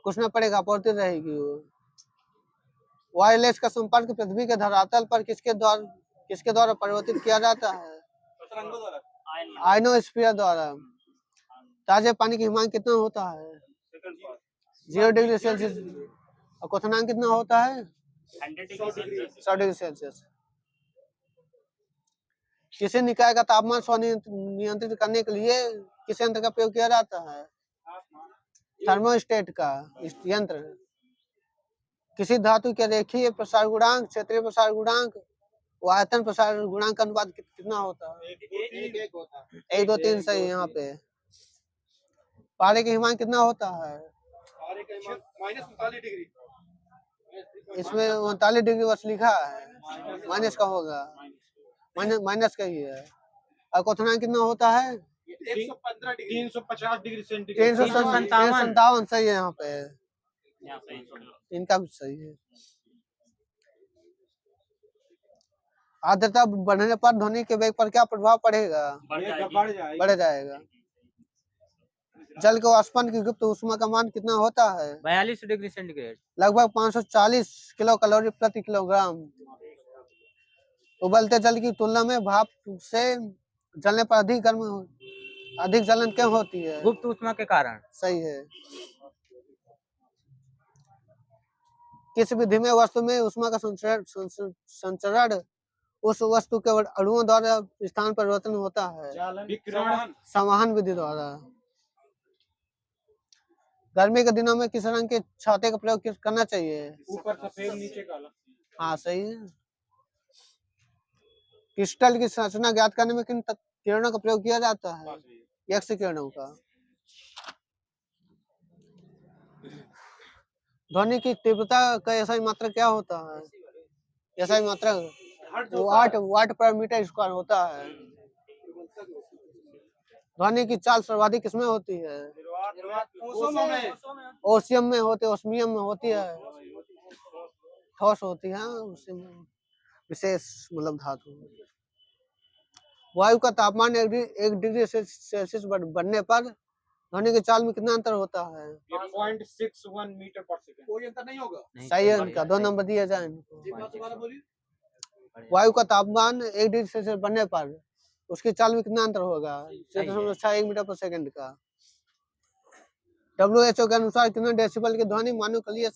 S1: कुछ न पड़ेगा। आपूर्ति रहेगी। वायरलेस का संपर्क पृथ्वी के धरातल पर किसके द्वारा परिवर्तित किया जाता है? आयनोस्फीयर द्वारा। ताजे पानी की हिमांक कितना होता है? 0 डिग्री सेल्सियस। और क्वथनांक कितना होता है? 100 डिग्री सेल्सियस। किसी निकाय का तापमान नियंत्रित करने के लिए किस यंत्र का प्रयोग किया जाता है? थर्मोस्टेट का यंत्र। किसी धातु के रेखीय प्रसार गुणांक, क्षेत्रीय प्रसार गुणांक व आयतन प्रसार गुणांक का अनुपात कितना होता है?
S2: एक होता है।
S1: 1 2 3 सही है यहाँ पे। पारे के हिमांक कितना होता है?
S2: और एक माइनस 39 डिग्री।
S1: इसमें 39 डिग्री बस लिखा है, माइनस का होगा, माइनस का ही है। और क्वथनांक कितना होता है?
S2: 115 डिग्री 350 डिग्री सेंटीग्रेड।
S1: 357 सही है यहाँ पे।
S3: यहाँ सही है।
S1: इनका भी सही है। आर्द्रता बढ़ने पर ध्वनि के वेग पर क्या प्रभाव पड़ेगा? बढ़ जाएगा। जल के वाष्पन की गुप्त ऊष्मा का मान कितना होता है?
S4: 42 डिग्री सेंटीग्रेड।
S1: लगभग 540 किलो कैलोरी प्रति किलोग्राम। उबलते जल की तुलना में भाप से जलने पर अधिक जलन क्यों होती है?
S4: गुप्त ऊष्मा के कारण।
S1: सही है। किस विधि में वस्तु में ऊष्मा का संचरण उस वस्तु के अणुओं द्वारा स्थान परिवर्तन होता है? संवहन विधि द्वारा। गर्मी के दिनों में किस रंग के छाते का प्रयोग करना चाहिए?
S2: ऊपर सफेद नीचे काला।
S1: हाँ सही है। क्रिस्टल की संरचना ज्ञात करने में किन किरणों का प्रयोग किया जाता है? एक्स किरणों का। ध्वनि की तीव्रता का ऐसा मात्रक क्या होता है? ऐसा मात्रक वाट पर मीटर स्क्वायर होता है। ध्वनि की चाल सर्वाधिक किसमें होती है? ओसियम में होती है, ओस्मियम में होती है, ठोस होती है, उसमें विशेष मतलब धातु। वायु का तापमान 1 डिग्री सेल्सियस बढ़ने पर ध्वनि की चाल में कितना अंतर होता है?
S2: 0.61 मीटर पर सेकंड। कोई अंतर नहीं होगा।
S1: सही है इनका, 2 नंबर दिया जाए इनको। वायु का तापमान 1 डिग्री सेल्सियस बढ़ने पर उसकी चाल में कितना अंतर होगा? 6.61 मीटर पर सेकंड का। WHO के अनुसार कितने डेसिबल की ध्वनि मानव के लिए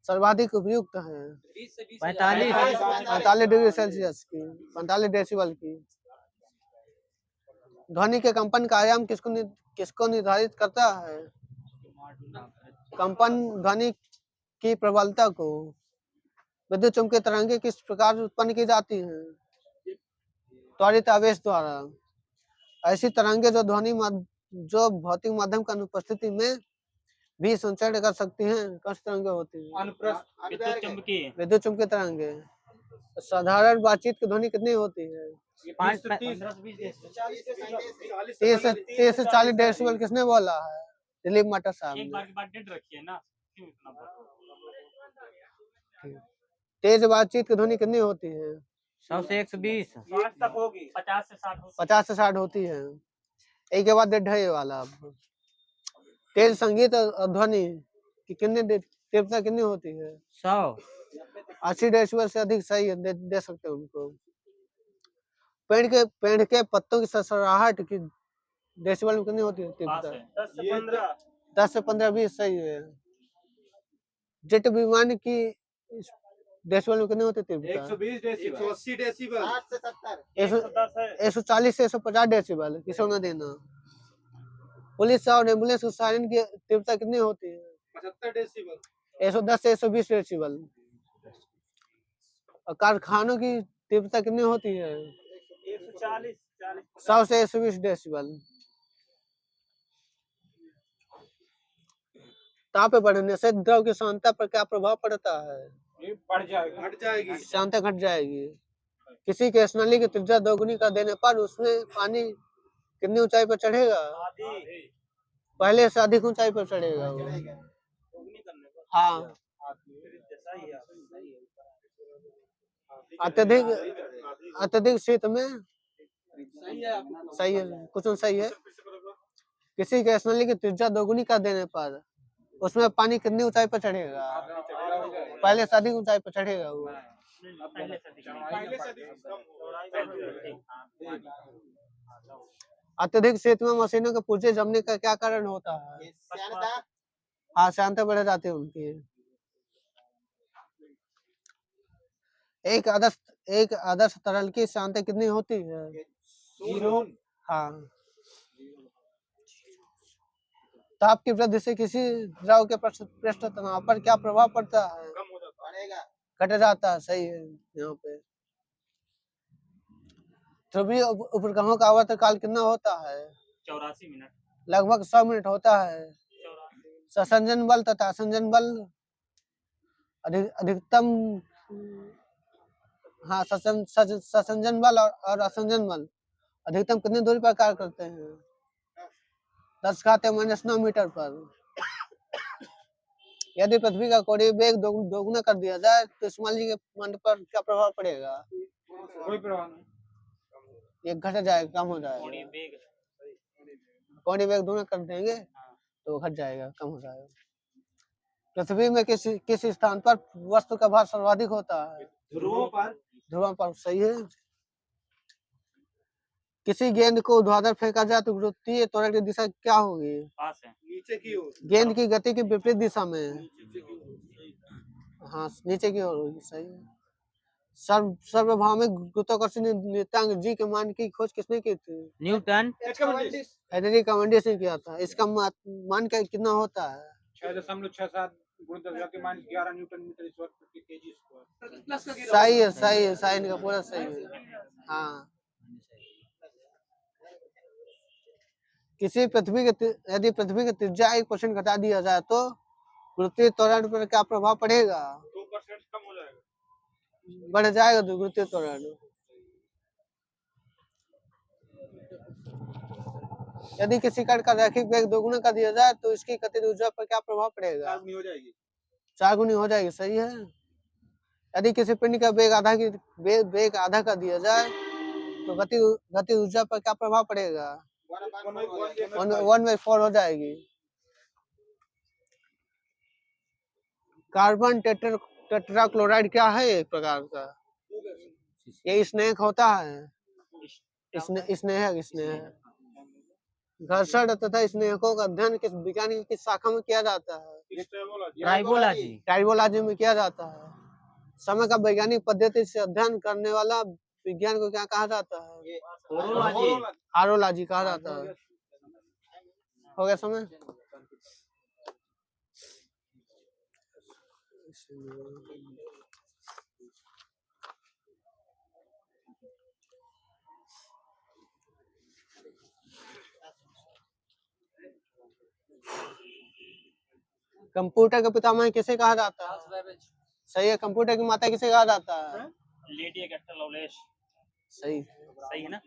S1: सर्वाधिक उपयुक्त है? 45 डिग्री सेल्सियस की, 45 डेसिबल की। ध्वनि के कंपन का आयाम किसको निर्धारित करता है? कंपन ध्वनि की प्रबलता को। विद्युत चुम्बकीय तरंगें किस प्रकार उत्पन्न की जाती हैं? त्वरित आवेश द्वारा। ऐसी तरंगें जो भौतिक माध्यम की अनुपस्थिति में भी संचरण कर सकती हैं, कौन सी तरंगें होती हैं? विद्युत चुम्बकीय तरंगें। साधारण बातचीत की ध्वनि कितनी होती है? 30 से 40 डेसिबल। किसने बोला है? दिलीप माटा साहब
S3: एक
S1: ने।
S3: बार की बात डेट रखिए ना, क्यों इतना
S1: तेज बातचीत की ध्वनि कितनी होती है?
S4: 100 से 120
S3: तक होगी। 50 से 60
S1: 50 से 60 होती है। एक के बाद डेढ़ है ये वाला। अब तेज संगीत और ध्वनि की तीव्रता कितनी होती है?
S4: 100
S1: 80 डेसिबल से अधिक। सही है, दे सकते हैं उनको। पेड़ के पत्तों की सरसराहट की डेसिबल में कितनी होती है तीव्रता? 10 से 15 20 सही है। जेट विमान की डेसिबल में कितनी होती है तीव्रता?
S2: 120 डेसिबल, 180 डेसिबल, 60 से 70,
S1: 140 से 150 डेसिबल। किसको न देना। पुलिस और एम्बुलेंस की सायरन की तीव्रता कितनी होती है?
S2: 75 डेसिबल,
S1: 110 से 120 डेसिबल। और कारखानों की तीव्रता कितनी होती है? 100 से 120 डेसिबल। ताप बढ़ने से द्रव की सांद्रता पर क्या प्रभाव पड़ता है?
S2: बढ़ जाएगी, घट जाएगी,
S1: सांद्रता घट जाएगी। किसी के स्नाली की त्रिज्या दोगुनी कर देने पर उसमें पानी कितनी ऊंचाई पर चढ़ेगा? पहले से अधिक ऊंचाई पर चढ़ेगा वो। हाँ। अत्यधिक शीत में सही है, कुछ सही है। किसी के स्नाली की त्रिज्या दोगुनी कर देने पर उसमें पानी कितनी ऊंचाई पर चढ़ेगा? पहले से अधिक ऊंचाई पर चढ़ेगा वो। अत्यधिक शीत में मशीनों के पुर्जे जमने का क्या कारण होता है? हाँ, श्यानता बढ़ जाती है उनकी। एक आदर्श तरल की श्यानता कितनी होती है?
S2: 0।
S1: हाँ। ताप की वृद्धि से किसी द्रव के पृष्ठ तनाव पर क्या प्रभाव पड़ता है? कट जाता है, सही है यहाँ पे। ध्रुवीय उपग्रहों का आवर्तकाल कितना होता है?
S3: 84 मिनट।
S1: लगभग 100 मिनट होता है।
S3: 84।
S1: ससंजन बल तथा असंजन बल अधिकतम, हाँ, ससंजन बल और असंजन बल अधिकतम कितनी दूरी पर कार्य करते हैं? 10⁻⁻9 मीटर पर। यदि पृथ्वी का कोणीय वेग दोगुना कर दिया जाए तो इस्माइल जी के मंडल पर क्या प्रभाव पड़ेगा?
S2: कोई प्रभाव नहीं।
S1: ये घट जाएगा, कम हो जाएगा।
S3: कोणीय वेग।
S1: कोणीय वेग दोगुना कर देंगे तो घट जाएगा, कम हो जाएगा। पृथ्वी में किस स्थान पर वस्तु का भार सर्वाधिक होता है?
S2: ध्रुवों पर।
S1: ध्रुवों पर, सही है। किसी गेंद को ऊर्ध्वाधर फेंका जाए तो गुरुत्वीय त्वरण की दिशा क्या होगी?
S3: पास है।
S2: नीचे की ओर।
S1: गेंद की गति की विपरीत दिशा में, हाँ, नीचे की ओर होगी, सही है। सार्वभौमिक गुरुत्वाकर्षण नियतांक जी के मान की खोज किसने की थी?
S4: न्यूटन।
S1: हेनरी कमंडिस ने किया था। इसका मान कितना होता है?
S2: 6.67 × 10⁻11 न्यूटन मीटर स्क्वायर प्रति केजी स्क्वायर।
S1: सही है, सही है, साइन का पूरा सही है। हाँ, यदि पृथ्वी की त्रिज्या 1% घटा दिया जाए तो गुरुत्वीय त्वरण पर क्या प्रभाव पड़ेगा?
S2: 2% कम हो जाएगा।
S1: बढ़ जाएगा तो गुरुत्वीय त्वरण। यदि किसी कण का रैखिक वेग दोगुना कर दिया जाए तो इसकी गतिज ऊर्जा पर क्या प्रभाव पड़ेगा?
S2: 4 गुनी हो जाएगी।
S1: 4 गुनी हो जाएगी, सही है। यदि किसी पिंड का वेग आधा कर दिया जाए तो गति ऊर्जा पर क्या प्रभाव पड़ेगा? 1/4 हो जाएगी। कार्बन टेट्राक्लोराइड क्या है? एक प्रकार का ये स्नेहक होता है। स्नेहक घर्षण तथा स्नेहकों का अध्ययन किस विज्ञान की किस शाखा में किया जाता है?
S4: ट्राइबोलॉजी।
S1: ट्राइबोलॉजी में किया जाता है। समय का वैज्ञानिक पद्धति से अध्ययन करने वाला विज्ञान को क्या कहा जाता है? हारोलॉजी कहा जाता है। हो गया समय? कंप्यूटर का पितामह किसे कहा जाता है? सही है। कंप्यूटर की माता किसे कहा जाता है?
S3: Lady Agatha loveless.
S1: सही
S3: सही है ना?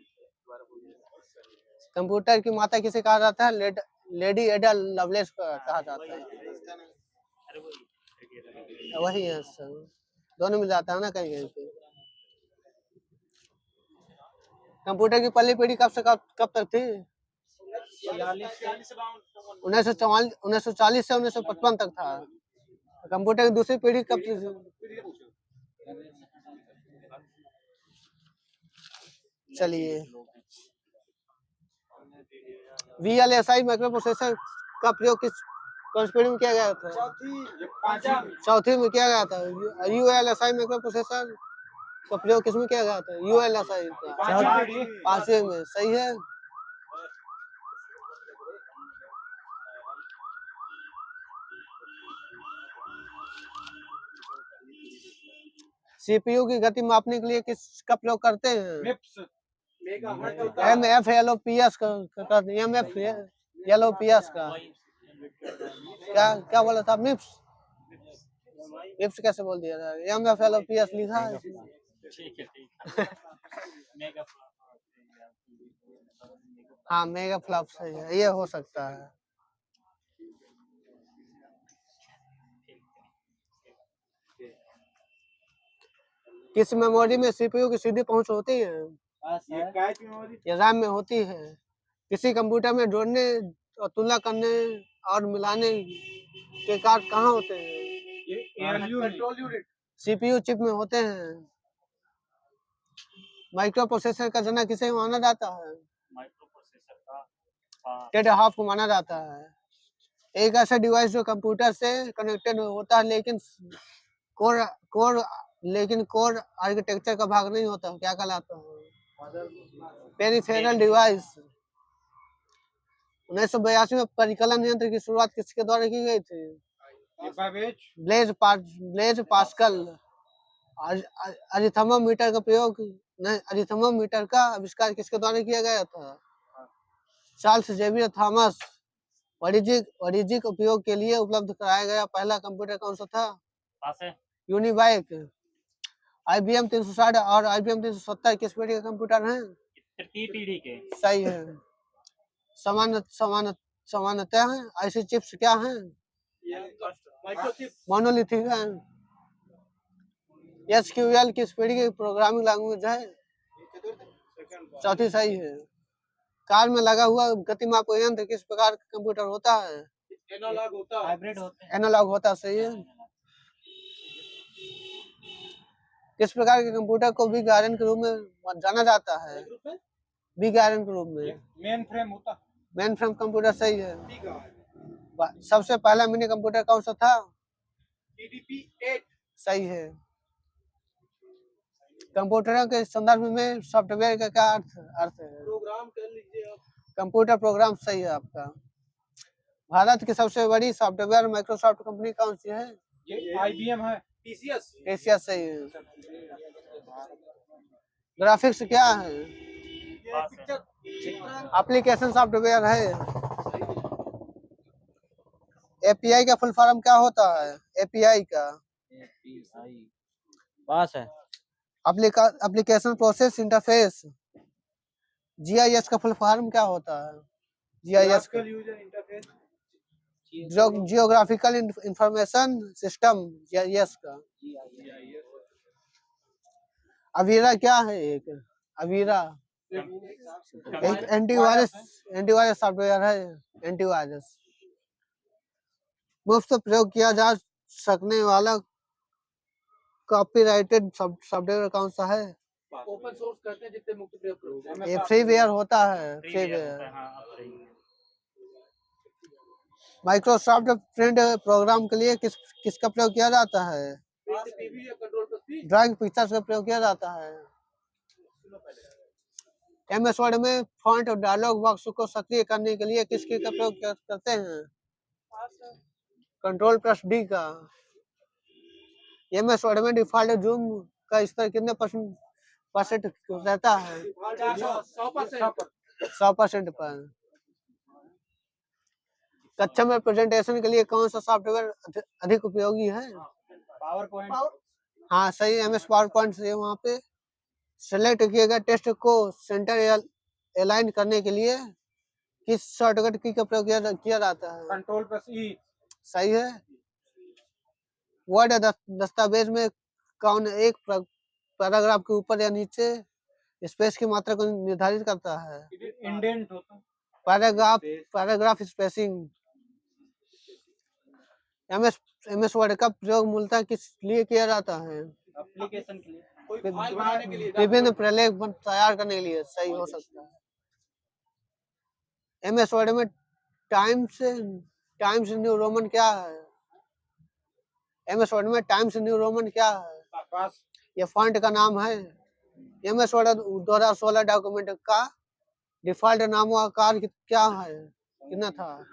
S1: कंप्यूटर की माता किसे कहा जाता है? लेडी एडा लवलेस कहा जाता है।
S3: अरे
S1: वही है सर, दोनों मिल जाता है ना कहीं कहीं पे। कंप्यूटर की पहली पीढ़ी कब से कब तक थी? 1940 से 1955 तक था। कंप्यूटर की दूसरी पीढ़ी कब से? चलिए, VLSI माइक्रो प्रोसेसर का प्रयोग किस पीढ़ी में किया गया था? चौथी में किया गया था। ULSI माइक्रो प्रोसेसर का प्रयोग किसमें किया गया था? ULSI का 5वीं में, सही है। CPU की गति मापने के लिए किसका प्रयोग करते हैं? MFLOPS का। क्या बोला था? MIPS कैसे बोल दिया था? MFLOPS लिखा है।
S3: ठीक है। मेगा
S1: हाँ, मेगा फ्लॉप सही है, ये हो सकता है। किस मेमोरी में CPU की सीधी पहुंच होती है? ये रैम में होती है। किसी कंप्यूटर में जोड़ने और तुलना करने और मिलाने के कार्य कहाँ होते हैं? CPU चिप में होते हैं। माइक्रो प्रोसेसर का जनक किसे माना जाता है?
S3: माइक्रो प्रोसेसर का
S1: टेड हाफ को माना जाता है। एक ऐसा डिवाइस जो कंप्यूटर से कनेक्टेड होता है लेकिन कोर आर्किटेक्चर का भाग नहीं होता, क्या कहलाता है? Peripheral device. 1982 में परिकलन यंत्र की शुरुआत किसके द्वारा की गई थी?
S2: ये बाबेज
S1: ब्लेज पास्कल। अरिथमोमीटर का प्रयोग नहीं, अरिथमोमीटर का आविष्कार किसके द्वारा किया गया था? Charles Xavier Thomas. वाणिज्यिक उपयोग के लिए उपलब्ध कराया गया पहला कंप्यूटर कौन सा था?
S3: पास है।
S1: यूनिबाइक। IBM 360 और IBM 370 किस पीढ़ी के कंप्यूटर हैं?
S3: तृतीय पीढ़ी के।
S1: सही है। समानतः ऐसी चिप्स क्या हैं? मोनोलिथिक है। SQL किस पीढ़ी की प्रोग्रामिंग लैंग्वेज है? चौथी सही है। कार में लगा हुआ गतिमाप यंत्र किस प्रकार का कंप्यूटर होता है?
S2: एनालॉग होता है।
S3: हाइब्रिड होते हैं।
S1: एनालॉग होता है, सही है। किस प्रकार के कंप्यूटर को बिग आयरन के रूप में जाना जाता है? बिग आयरन के रूप में
S2: मेन फ्रेम होता है।
S1: मेन फ्रेम कंप्यूटर, सही है। सबसे पहला मिनी कंप्यूटर कौन सा था?
S2: TDP-8।
S1: सही है। कंप्यूटरों के संदर्भ में सॉफ्टवेयर का क्या अर्थ है?
S2: प्रोग्राम कर लीजिए आप।
S1: कंप्यूटर प्रोग्राम, सही है आपका। भारत की सबसे बड़ी सॉफ्टवेयर माइक्रोसॉफ्ट कंपनी कौन सी है?
S2: ये IBM है। TCS।
S1: एशिया, सही है। ग्राफिक्स क्या है? एप्लीकेशन सॉफ्टवेयर है। API का फुल फॉर्म क्या होता है? API का
S4: पास है।
S1: Application process interface. GIS का फुल फॉर्म क्या होता है? GIS का
S2: user interface.
S1: Geographical information system, GIS का। अवीरा क्या है? एक अवीरा एक एंटीवायरस सॉफ्टवेयर है। एंटीवायरस मुफ्त प्रयोग किया जा सकने वाला कॉपीराइटेड सॉफ्टवेयर कौन सा है?
S2: ओपन सोर्स करते हैं जितने मुक्त प्रयोग करो।
S1: ये फ्रीवेयर होता है।
S3: Freeware
S1: freeware.
S3: होता है, हाँ, अब सही है।
S1: माइक्रोसॉफ्ट प्रिंट प्रोग्राम के लिए किसका प्रयोग किया जाता है? ड्राइंग पिक्चर्स का प्रयोग किया जाता है। MS वर्ड में फॉन्ट और डायलॉग बॉक्स को सक्रिय करने के लिए किसके का प्रयोग करते हैं? Ctrl+D का। MS वर्ड में डिफॉल्ट जूम का स्तर कितने परसेंट रहता है? 100% पर। कक्षा में प्रेजेंटेशन के लिए कौन सा सॉफ्टवेयर अधिक उपयोगी है?
S2: Power point.
S1: हाँ, सही। MS पावर पॉइंट से वहाँ पे सेलेक्ट किए गए टेक्स्ट को सेंटर अलाइन करने के लिए किस शॉर्टकट की का प्रयोग किया जाता है?
S2: Ctrl+E।
S1: सही है। वर्ड दस्तावेज में कौन एक पैराग्राफ के ऊपर या नीचे स्पेस की मात्रा को निर्धारित करता है?
S2: इंडेंट होता है।
S1: Paragraph spacing. MS वर्ड का प्रयोग मूलतः किस लिए किया जाता है?
S2: एप्लीकेशन के लिए।
S1: विभिन्न प्रलेख तैयार करने के लिए, सही हो सकता है। MS वर्ड में टाइम्स न्यू रोमन क्या है? MS वर्ड में टाइम्स न्यू रोमन क्या है?
S2: पास।
S1: ये फॉन्ट का नाम है। MS वर्ड 2016 डॉक्यूमेंट का डिफॉल्ट नाम और आकार क्या है? कितना था?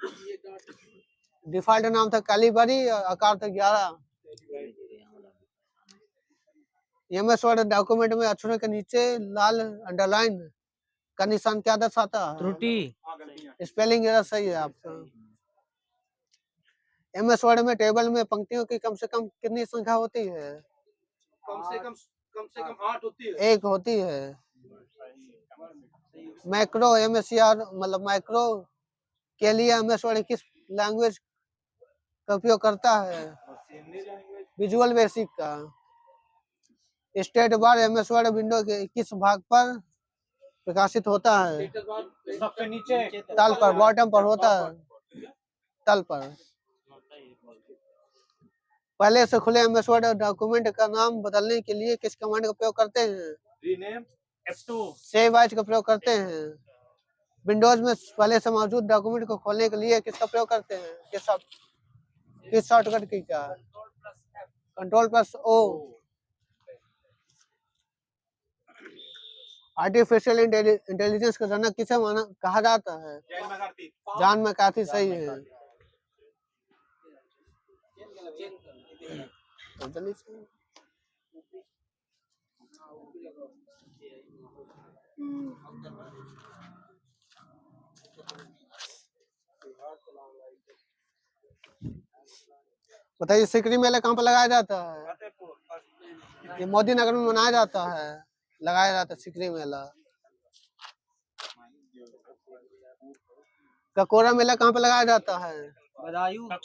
S1: डिफॉल्ट नाम था कैलिबरी, आकार था 11। MS वर्ड डॉक्यूमेंट में अक्षरों के नीचे लाल अंडरलाइन का निशान क्या दर्शाता है?
S4: त्रुटि।
S1: स्पेलिंग एरर, सही है आपका। MS वर्ड में टेबल में पंक्तियों की कम से कम कितनी संख्या होती है?
S2: कम से कम 8 होती है।
S1: 1 होती है। मैक्रो MSR मतलब माइक्रो के लिए MS वर्ड किस लैंग्वेज का उपयोग करता है? विजुअल बेसिक का। State bar MS word window के किस भाग पर प्रकाशित होता है?
S2: सबसे नीचे।
S1: तल पर, बॉटम पर होता है। तल पर। पहले से खुले MS वर्ड डॉक्यूमेंट का नाम बदलने के लिए किस कमांड का प्रयोग करते हैं?
S2: रीनेम।
S3: F2।
S1: सेव एज का प्रयोग करते हैं। विंडोज में पहले से मौजूद डॉक्यूमेंट को खोलने के लिए किसका प्रयोग करते हैं? किस शॉर्टकट की का? Ctrl+O। आर्टिफिशियल इंटेलिजेंस का जनक किसे कहा जाता है? जॉन मैकार्थी, सही है। तो जल्दी से बताइए सिकरी मेला कहाँ पर लगाया जाता है? ये मोदी नगर में मनाया जाता है, लगाया जाता है सिकरी मेला। ककोरा मेला कहाँ पे लगाया जाता है?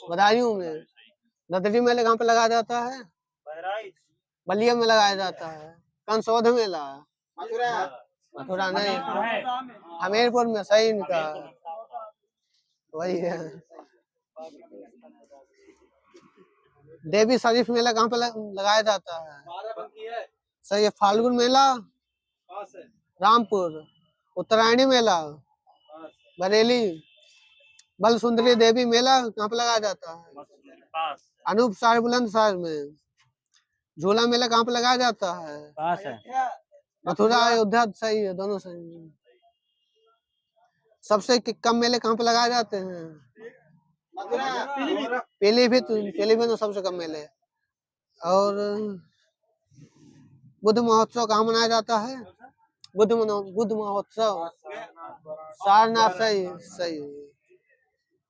S1: बदायूं में। नदरी मेला कहाँ पे लगाया जाता है? बलिया में लगाया जाता है। कंसौध मेला मथुरा नहीं, हमीरपुर में, सही इनका वही है। देवी शरीफ मेला कहाँ पे लगाया जाता है? सही है। फाल्गुन मेला रामपुर। उत्तरायणी मेला बरेली। बल सुंदरी देवी मेला कहाँ पे लगाया जाता है? अनूप शहर बुलंदशहर में। झूला मेला कहाँ पे लगाया जाता है?
S4: पास है।
S1: मथुरा अयोध्या, सही है, दोनों सही है। सबसे कम मेले कहाँ पे लगाए जाते हैं? पीलीभीत में सबसे कम मेले। और बुद्ध महोत्सव कहाँ मनाया जाता है? बुद्ध महोत्सव सारनाथ, सही सही।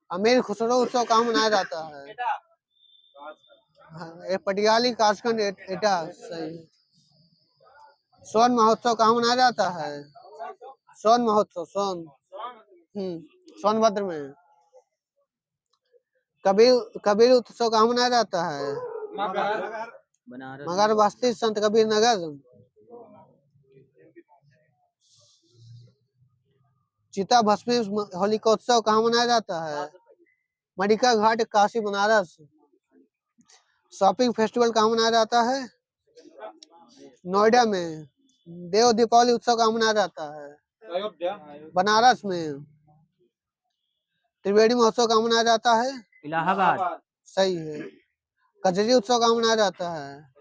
S1: अमीर खुसरो उत्सव कहाँ मनाया जाता है? हाँ, ये पटियाली कासखंड एटा, सही। सोन महोत्सव कहाँ मनाया जाता है? सोन महोत्सव सोनभद्र में। कबीर उत्सव कहाँ मनाया जाता है?
S4: बनारस।
S1: मगर बस्ती संत कबीर नगर। चिता भस्मी होलिकोत्सव कहाँ मनाया जाता है? मडिका घाट, काशी बनारस। शॉपिंग फेस्टिवल कहाँ मनाया जाता है? नोएडा में। देव दीपावली उत्सव कहाँ मनाया जाता है? बनारस में। त्रिवेणी महोत्सव कहाँ मनाया जाता है?
S4: इलाहाबाद।
S1: सही है। कजरी उत्सव कहाँ मनाया जाता है?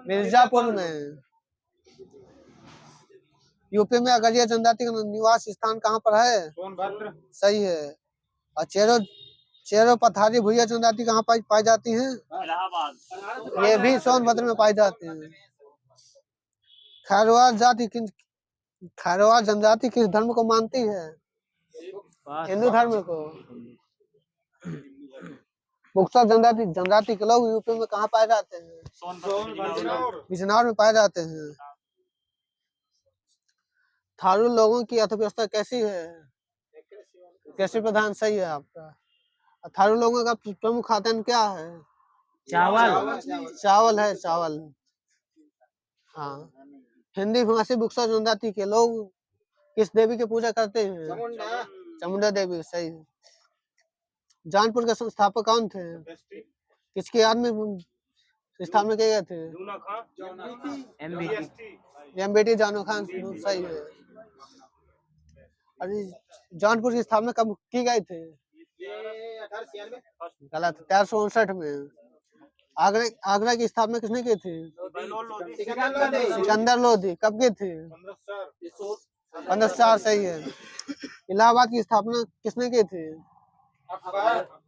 S1: मिर्जापुर में। यूपी में अगरिया जनजाति का निवास स्थान कहाँ पर है?
S2: सोनभद्र।
S1: सही है। और चेरो पथारी भुइया जनजाति कहाँ पाई जाती है?
S3: इलाहाबाद।
S1: ये भी सोनभद्र में पाई जाती है। खैरवार जनजाति किस धर्म को मानती है? हिंदू धर्म को। बुक्सर जनजाति के लोग यूपी में कहाँ पाए जाते हैं? बिजनौर में पाए जाते हैं। थारू लोगों की अर्थव्यवस्था कैसी है? कृषि प्रधान, सही है आपका। थारू लोगों का प्रमुख खाद्यान्न क्या है? चावल है, चावल। हाँ। हिंदी भाषी बुक्सर जनजाति के लोग किस देवी की पूजा करते हैं? चामुंडा देवी, सही है। जौनपुर के संस्थापक कौन थे? किसकी याद में स्थापना किए गए थे? एमबीटी जानो खान, सही है। अरे जौनपुर की स्थापना कब की गई थी? गलत, 1359 में। आगरा की स्थापना किसने की थी? सिकंदर लोधी। कब की थी? 1504, सही है। इलाहाबाद की स्थापना किसने की थी?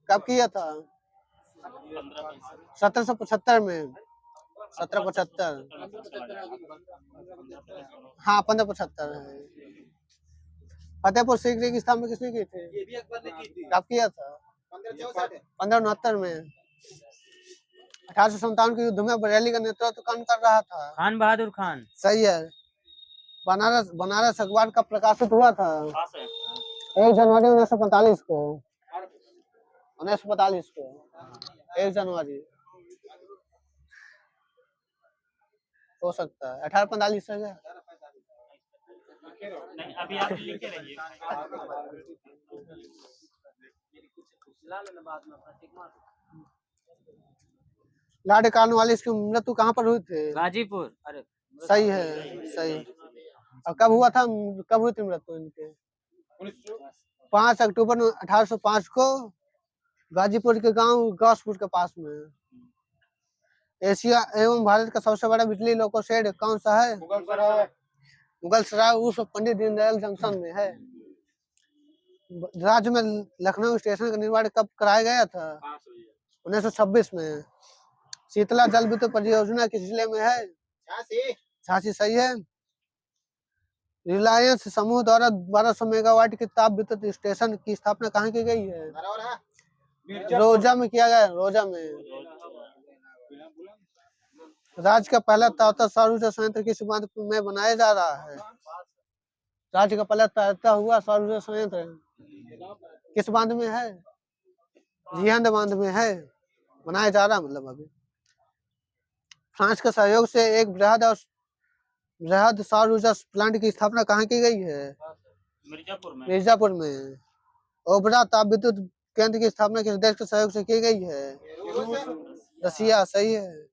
S1: कब किया था? 1775 में। 1775। हाँ, 1575 है। फतेहपुर सीकरी की स्थापना किसने की थी? कब किया था? 1569 में। 1857 के युद्ध में बरेली का नेतृत्व कौन कर रहा था?
S4: खान बहादुर खान।
S1: सही है। बनारस अखबार कब प्रकाशित हुआ था? 1 जनवरी 1945 को। 1945 को 1 जनवरी हो सकता है। 1845 है क्या?
S3: नहीं, अभी आप लिखे रहिए।
S1: लॉर्ड कॉर्नवालिस की मृत्यु कहाँ पर हुई थी?
S4: गाजीपुर। अरे
S1: सही है, सही। और कब हुआ था, कब हुई थी मृत्यु इनके? 5 अक्टूबर 1805 को गाजीपुर के गांव गौसपुर के पास में। एशिया एवं भारत का सबसे बड़ा बिजली लोको शेड कौन सा है? मुगल सराय उर्फ पंडित दीनदयाल जंक्शन में है। राज्य में लखनऊ स्टेशन का निर्माण कब कराया गया था? 1926 में। शीतला जल विद्युत परियोजना किस जिले में है? झांसी सही है। रिलायंस समूह द्वारा 1200 मेगावाट की ताप विद्युत स्टेशन की स्थापना कहाँ की गई है? रोजा में किया गया है, रोजा में। राज्य का पहला तैरता सौर ऊर्जा संयंत्र किस बांध में बनाया जा रहा है? राज्य का पहला तैरता हुआ सौर ऊर्जा संयंत्र किस बांध में है? जिहंद बांध में है, बनाया जा रहा मतलब अभी। फ्रांस के सहयोग से एक बृहद सौर ऊर्जा प्लांट की स्थापना कहाँ की गई है? मिर्जापुर में। ओबरा ताप विद्युत केंद्र की स्थापना किस देश के सहयोग से की गई है? रसिया सही है।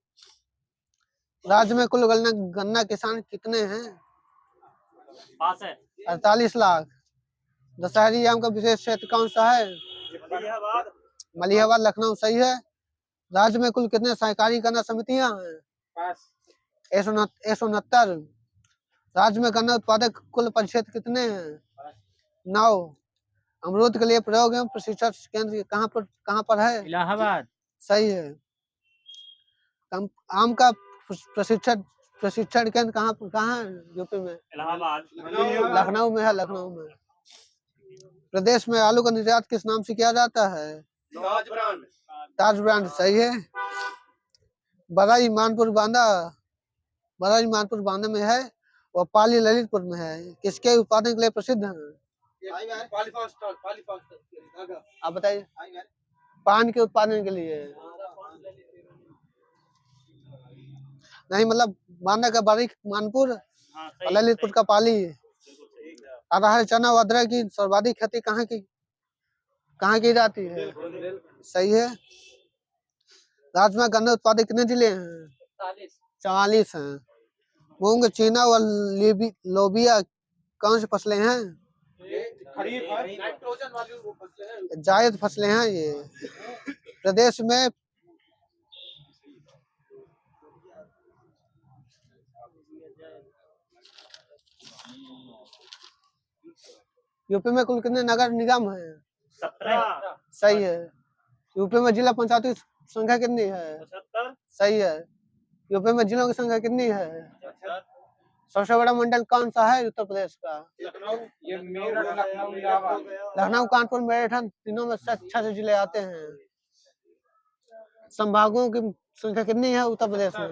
S1: राज्य में कुल गन्ना किसान कितने हैं? 48 लाख। दशहरी आम का विशेष क्षेत्र कौन सा है? मलिहाबाद लखनऊ सही है। राज्य में कुल कितने सहकारी गन्ना समितियां हैं? 169। राज्य में गन्ना उत्पादक कुल परिक्षेत्र कितने हैं? 9। अमरूद के लिए प्रयोग एवं प्रशिक्षण केंद्र कहाँ पर है?
S4: इलाहाबाद
S1: सही है। आम का प्रशिक्षण केंद्र कहाँ है यूपी में? लखनऊ में है, लखनऊ में। प्रदेश में आलू का निर्यात किस नाम से किया जाता है? ताज ब्रांड सही है। बदाई मानपुर बांधा में है और पाली ललितपुर में है। किसके उत्पादन के लिए प्रसिद्ध है? आप बताइए। पान के उत्पादन के लिए नहीं, मतलब बांधा का बारीक मानपुर और ललितपुर का पाली। अरहर चना व अदरक की सर्वाधिक खेती कहाँ की जाती है? सही है। राज्य में गन्ना उत्पादक कितने जिले हैं? 44 हैं। मूंग, चीना व लोबिया कौन सी फसलें हैं? जायद फसलें हैं ये। प्रदेश में यूपी में कुल कितने नगर निगम हैं?
S3: 17।
S1: सही है। यूपी में जिला पंचायतों की संख्या कितनी है?
S3: 75।
S1: सही है। यूपी में जिलों की संख्या कितनी है? सबसे बड़ा मंडल कौन सा है उत्तर प्रदेश का?
S2: ये मेरठ, लखनऊ, इलाहाबाद।
S1: लखनऊ, कानपुर, मेरठ तीनों में से 6 जिले आते हैं। संभागों की संख्या कितनी है उत्तर प्रदेश में?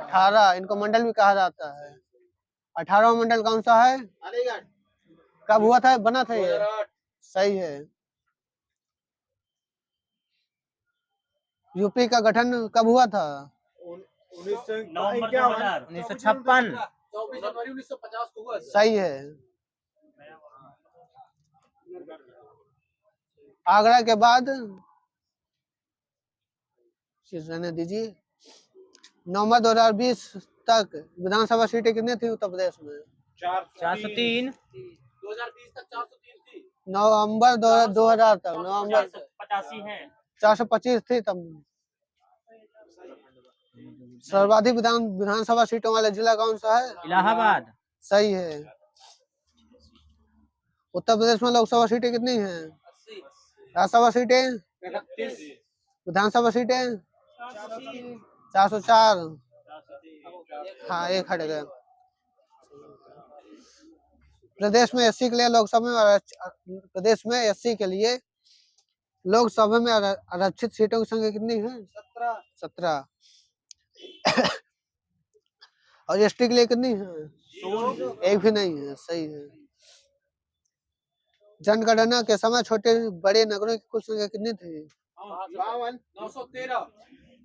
S1: 18। इनको मंडल भी कहा जाता है। 18वां मंडल कौन सा है? कब हुआ था, बना था ये? सही है। यूपी का गठन कब हुआ था?
S3: नवंबर 2000।
S4: 1956
S2: 1950 को हुआ।
S1: सही है। आगरा के बाद रहने दीजिए। नवंबर 2020 तक विधानसभा सीटें कितनी थी उत्तर प्रदेश में?
S4: 403
S2: 2020 तक 403 थी।
S1: नवंबर 2000 तक, नवंबर
S3: 485 है।
S1: 425 थी तब। सर्वाधिक विधानसभा सीटों वाला जिला कौन सा है?
S4: इलाहाबाद
S1: सही है। उत्तर प्रदेश में लोकसभा सीटें कितनी हैं?
S2: 80।
S1: राज्यसभा सीटें?
S2: 31।
S1: विधानसभा सीटें? 404। हाँ, एक हट गया। प्रदेश में एससी के लिए लोकसभा में आरक्षित सीटों की संख्या कितनी है? 17। और एसटी के लिए कितनी है? एक भी नहीं है। सही है। जनगणना के समय छोटे बड़े नगरों की कुल संख्या कितनी थी?
S2: 913।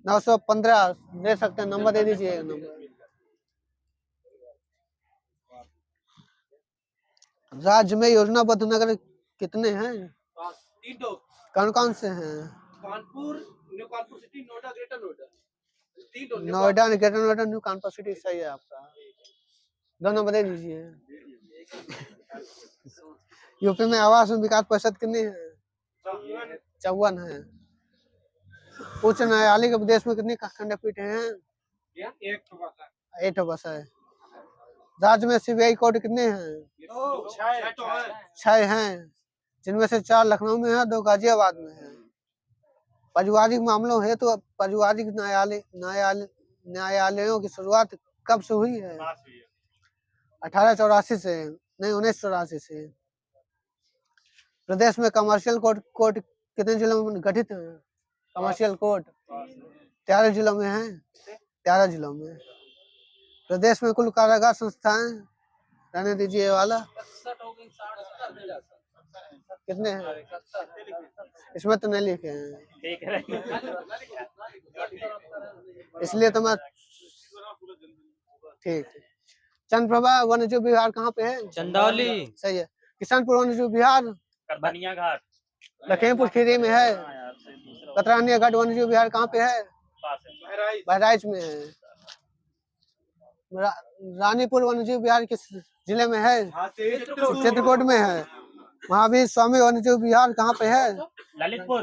S1: 915 दे सकते हैं, नंबर दे दीजिए। नंबर राज्य में योजनाबद्ध नगर कितने हैं?
S2: 3
S1: कौन कौन से हैं?
S2: Kanpur, new Kanpur city, Noida, greater Noida. 3
S1: Noida, greater Noida, new Kanpur city सही है आपका। 2 नंबर दे दीजिए। यूपी में आवास में विकास परिषद कितनी है? 54 है। उच्च न्यायालय के प्रदेश में कितनी खंडपीठ हैं? एक बस है। राज्य में सीबीआई कोर्ट कितने हैं? 6 हैं, जिनमें से 4 लखनऊ में है, 2 गाजियाबाद में है। पारिवारिक मामलों हेतु तो पारिवारिक न्यायालयों की शुरुआत कब से हुई है? 1884 से, नहीं 1984 से। प्रदेश में कमर्शियल कोर्ट कितने जिलों में गठित है? कमर्शियल कोर्ट 13 जिलों में है, 13 जिलों में। प्रदेश में कुल कारागार संस्थाएं, रहने दीजिए ये वाला, कितने हैं? इसमें तो नहीं लिखे हैं, इसलिए तो मैं ठीक है। चंद्रप्रभा वन्यजीव विहार कहाँ पे है?
S4: चंदौली।
S1: सही है। किशनपुर वन्यजीव विहार
S3: करधनिया घाट
S1: लखीमपुर खीरी में है। कतरानिया घाट वन्यजीव विहार कहाँ पे है?
S3: पास है।
S1: बहराइच में है। रानीपुर वन्यजीव विहार किस जिले में है? चित्रकूट में है। महावीर स्वामी वन्यजीव विहार कहाँ पे है?
S3: ललितपुर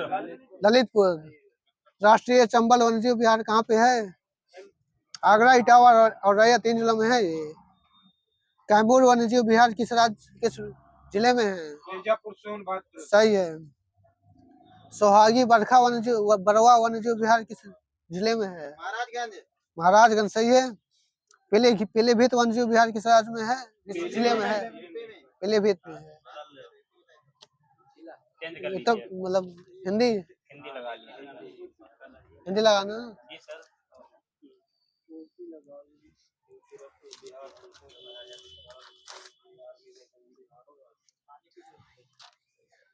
S1: ललितपुर। राष्ट्रीय चंबल वन्यजीव विहार कहाँ पे है? आगरा, इटावा और रैया 3 जिलों में है ये। कैमूर वन्यजीव विहार किस जिले में है?
S2: मिर्जापुर, सोनभद्र।
S1: सही है। सोहागी बरवा वन्यजीव विहार किस जिले में है? महाराजगंज। सही है। पीलीभीत वन्यजीव विहार किस राज्य में है? किस जिले में है? पीलीभीत में है। ये तो मतलब हिंदी
S3: लगा लिया।
S1: हिंदी लगाना
S3: जी सर।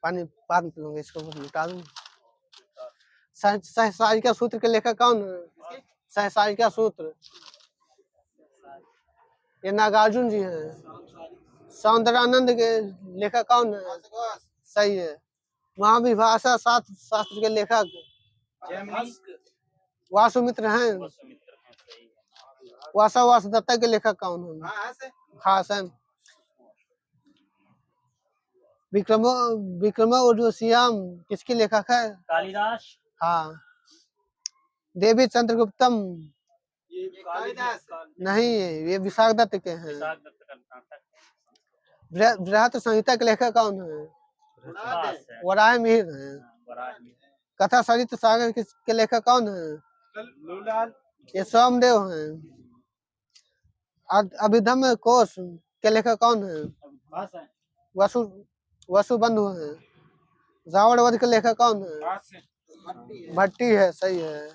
S1: पानी बाद में पीऊंगा, इसको लुटा दूं। सहसारिका सूत्र के लेखक कौन है? सहसारिका सूत्र ये नागार्जुन जी हैं। सौंदरानंद के लेखक कौन है? सही है। महाविभाषा शास्त्र के लेखक वासुमित्र हैं। वास दत्ता के लेखक कौन है? हासन। विक्रमो उर्वशीयम किसके लेखक है?
S3: कालिदास।
S1: हाँ। देवी चंद्रगुप्तम नहीं, ये विशाख दत्त के हैं। बृहत संहिता के लेखक कौन है? वराह मिहिर है। कथा सरित सागर के लेखक कौन है? ये सोमदेव हैं। अभिधम्म कोश के लेखक कौन है? वसुबंधु है। रावण वध के लेखक कौन है? भट्टी है। सही है।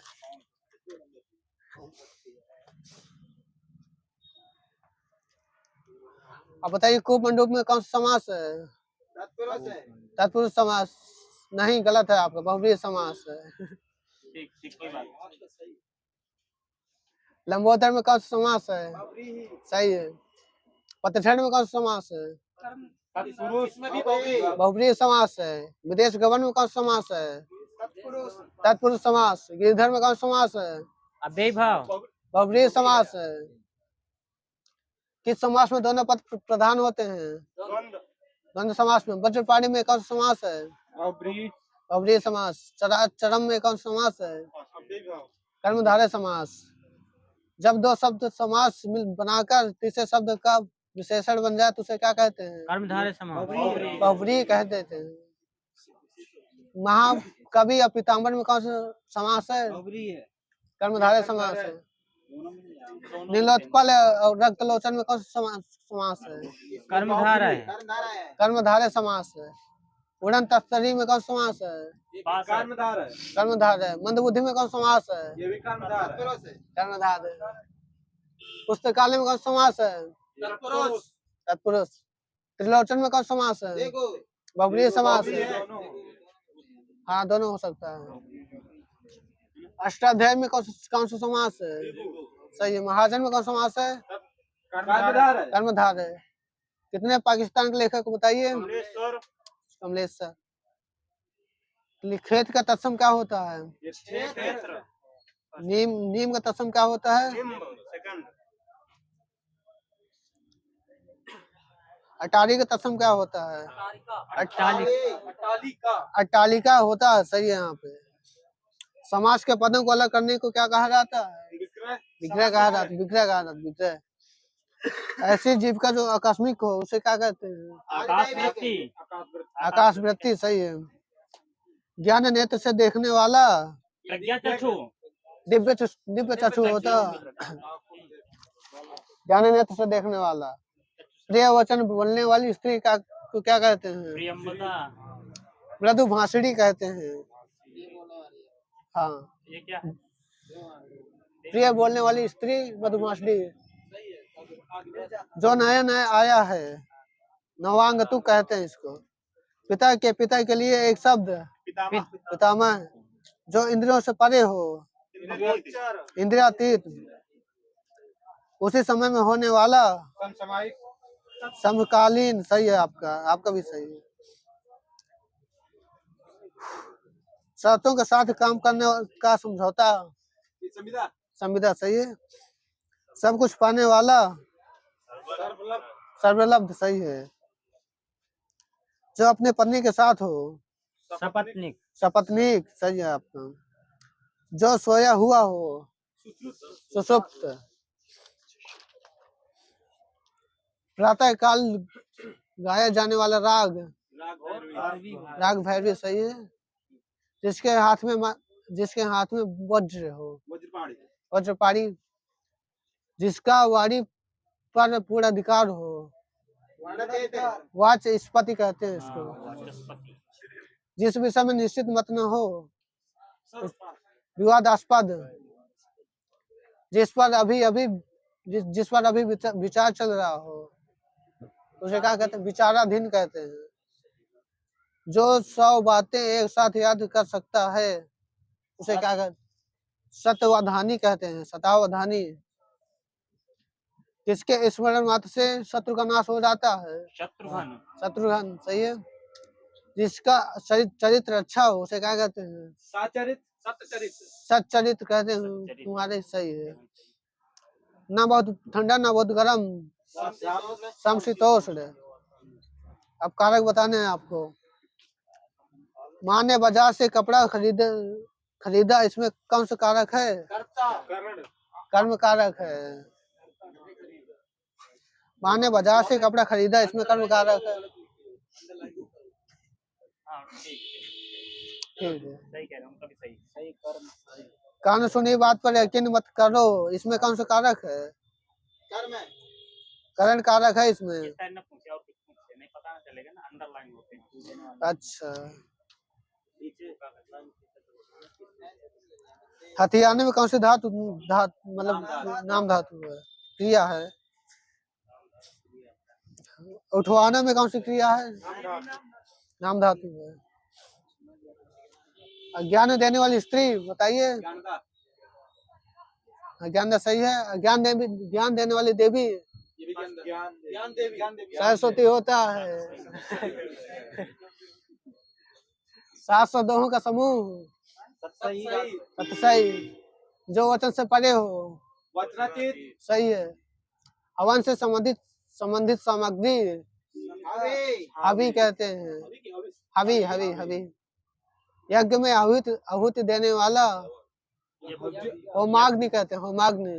S1: अब बताइए कुमंडूप में कौन सा समास है? तत्पुरुष समास नहीं, गलत है आपका, बहुव्रीहि समास है।
S3: ठीक कोई बात नहीं।
S1: लंबोदर में कौन सा समास है? सही है। पतझड़ में कौन सा समास है? बहुव्रीहि समास है। विदेश गमन में कौन सा समास है? तत्पुरुष समास। गिरधर में कौन सा समास है?
S4: अव्ययीभाव।
S1: बहुव्रीहि समास है। किस समास में दोनों पद प्रधान होते हैं? द्वंद्व समास में। वज्रपाणी में कौन सा समास है? बहुव्रीहि समास। चरम में कौन सा समास है? कर्मधारय समास। जब दो शब्द समास बनाकर तीसरे शब्द का विशेषण बन जाए तो उसे क्या कहते हैं?
S4: कर्मधारय समास।
S1: बहुव्रीहि कह देते हैं। महाकवि और पीताम्बर में कौन सा समास है? कर्मधारय समास है। नीलोत्पल और रक्तलोचन में कौन सा समास है?
S4: कर्मधारय।
S1: कर्मधारय समास है। उड़न तस्तरी में कौन सा समास है? कर्मधारय। मंदबुद्धि में कौन सा समास है? कर्मधारय। पुस्तकालय में कौन सा समास है? तत्पुरुष। त्रिलोचन में कौन सा समास है? बहुव्रीहि समास है। हाँ, दोनों हो सकता है। अष्टाध्यायी में कौन सा समास है? सही है। महाजन में कौन सा समास है? कर्मधारय। कितने पाकिस्तान के लेखक बताइए? कमलेश्वर। खेत का तत्सम क्या होता है? नीम का तत्सम क्या होता है? अटारी का तत्सम क्या होता है? अट्टालिका होता है। सही है। यहाँ पे समास के पदों को अलग करने को क्या कहा जाता है? विग्रह कहा जाता है। विग्रह कहा जाता है। विग्रह। ऐसी जीविका जो आकस्मिक हो उसे क्या कहते हैं?
S3: आकाश वृत्ति।
S1: आकाश वृत्ति। सही है। ज्ञान नेत्र से देखने वाला,
S3: प्रज्ञा चक्षु
S1: दिव्य चक्षु होता, ज्ञान नेत्र से देखने वाला। प्रिय वचन बोलने वाली स्त्री का को क्या कहते हैं?
S3: प्रियम्बदा।
S1: मृदु भाषणी कहते हैं। हाँ,
S3: ये क्या है?
S1: प्रिय बोलने वाली स्त्री मधुमाछली। जो नया नया आया है, नवांगतु कहते हैं इसको। पिता के लिए एक शब्द पितामह। जो इंद्रियों से परे हो, इंद्रियातीत, उसी समय में होने वाला,
S2: समसामयिक,
S1: समकालीन। सही है आपका भी सही है। शर्तों के साथ काम करने का समझौता, संविदा। सही है। सब कुछ पाने वाला, सर्वलब्ध। सही है। जो अपने पत्नी के साथ हो,
S4: सपत्निक।
S1: सपत्नीक। सही है आपका। जो सोया हुआ हो, सुषुप्त। प्रातः काल गाया जाने वाला राग, राग भैरवी। सही है। जिसके हाथ में वज्र हो, वज्रपाणी। जिसका वाणी पर पूर्ण अधिकार हो, वाचस्पति कहते हैं इसको।
S3: वाचस्पति।
S1: जिस विषय में निश्चित मत न हो, विवादास्पद। जिस पर अभी विचार चल रहा हो, उसे क्या कहते हैं? विचाराधीन कहते हैं। जो 100 बातें एक साथ याद कर सकता है, उसे क्या कहते हैं? सत्वधानी कहते हैं। सतावधानी। जिसके स्मरण मात्र से शत्रु का नाश हो जाता है,
S3: शत्रुघ्न।
S1: शत्रुघ्न। सही है। जिसका चरित्र अच्छा हो, उसे क्या कहते हैं? सच्चरित्र कहते हैं। तुम्हारे सही है। ना बहुत ठंडा ना बहुत गर्म, समशीतोष्ण। अब कारक बताने हैं आपको। माँ ने बाजार से कपड़ा खरीदा, इसमें कौन सा कारक है? कर्म कारक है। माँ ने बाजार से कपड़ा खरीदा, इसमें कर्म कारक है।
S3: हाँ, ठीक
S1: ठीक है।
S3: सही कह रहे हो, उनका भी सही।
S1: कान सुनी बात पर यकीन मत करो, इसमें कौन सा कारक है? करण कारक है इसमें।
S3: ये शायद ना पूछे और कुछ पूछे, नहीं पता ना चलेगा ना, अंडरलाइन होते हैं।
S1: अच्छा। हथियाने में कौन सी धातु मतलब नाम धातु है, क्रिया है? उठवाने में कौन सी क्रिया है? नाम धातु है। ज्ञान देने वाली स्त्री बताइए। ज्ञान सही है। ज्ञान देने वाली देवी सरस्वती होता है। 702 का समूह, सतसई। जो वचन से परे हो, सही है। हवन से संबंधित सामग्री, हवि कहते हैं। हवि। यज्ञ में आहुति देने वाला, होमाग्नि कहते हैं। होमाग्नि।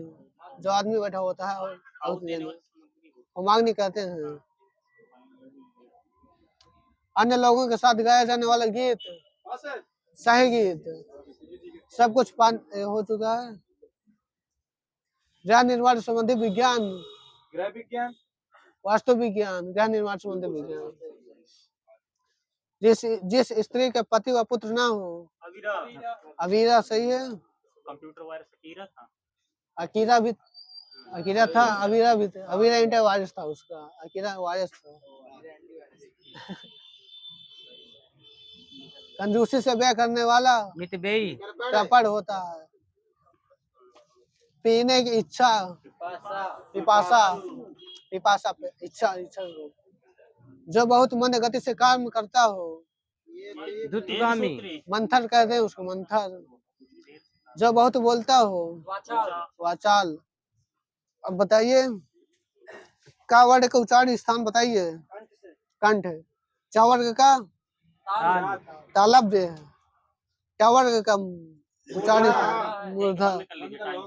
S1: जो आदमी बैठा होता है और आहुति देने, होमाग्नि कहते हैं। अन्य लोगों के साथ गाया जाने वाला गीत, सही गीत। सब कुछ हो चुका है। गृह निर्माण संबंधी विज्ञान,
S2: गृह विज्ञान,
S1: वास्तु विज्ञान, गृह निर्माण संबंधी विज्ञान। जिस स्त्री के पति व पुत्र ना हो, अवीरा। सही है।
S3: कंप्यूटर वायरस अकीरा था।
S1: अकीरा था, अवीरा भी था। अवीरा इंटर वायरस था उसका, अकीरा वायरस था। कंजूसी से व्यय करने वाला,
S4: मितव्ययी।
S1: कपड़ होता है। पीने की इच्छा, पिपासा। इच्छा। जो बहुत मंद गति से काम करता हो,
S4: द्रुतगामी।
S1: मंथर कहते हैं उसको, मंथर। जो बहुत बोलता हो, वाचाल। अब बताइए, का वर्ग का उच्चारण स्थान बताइए। कंठ। च वर्ग का तालव्य है। ट वर्ग का उच्चारण मूर्धा।
S3: कर लीजिए टाइम।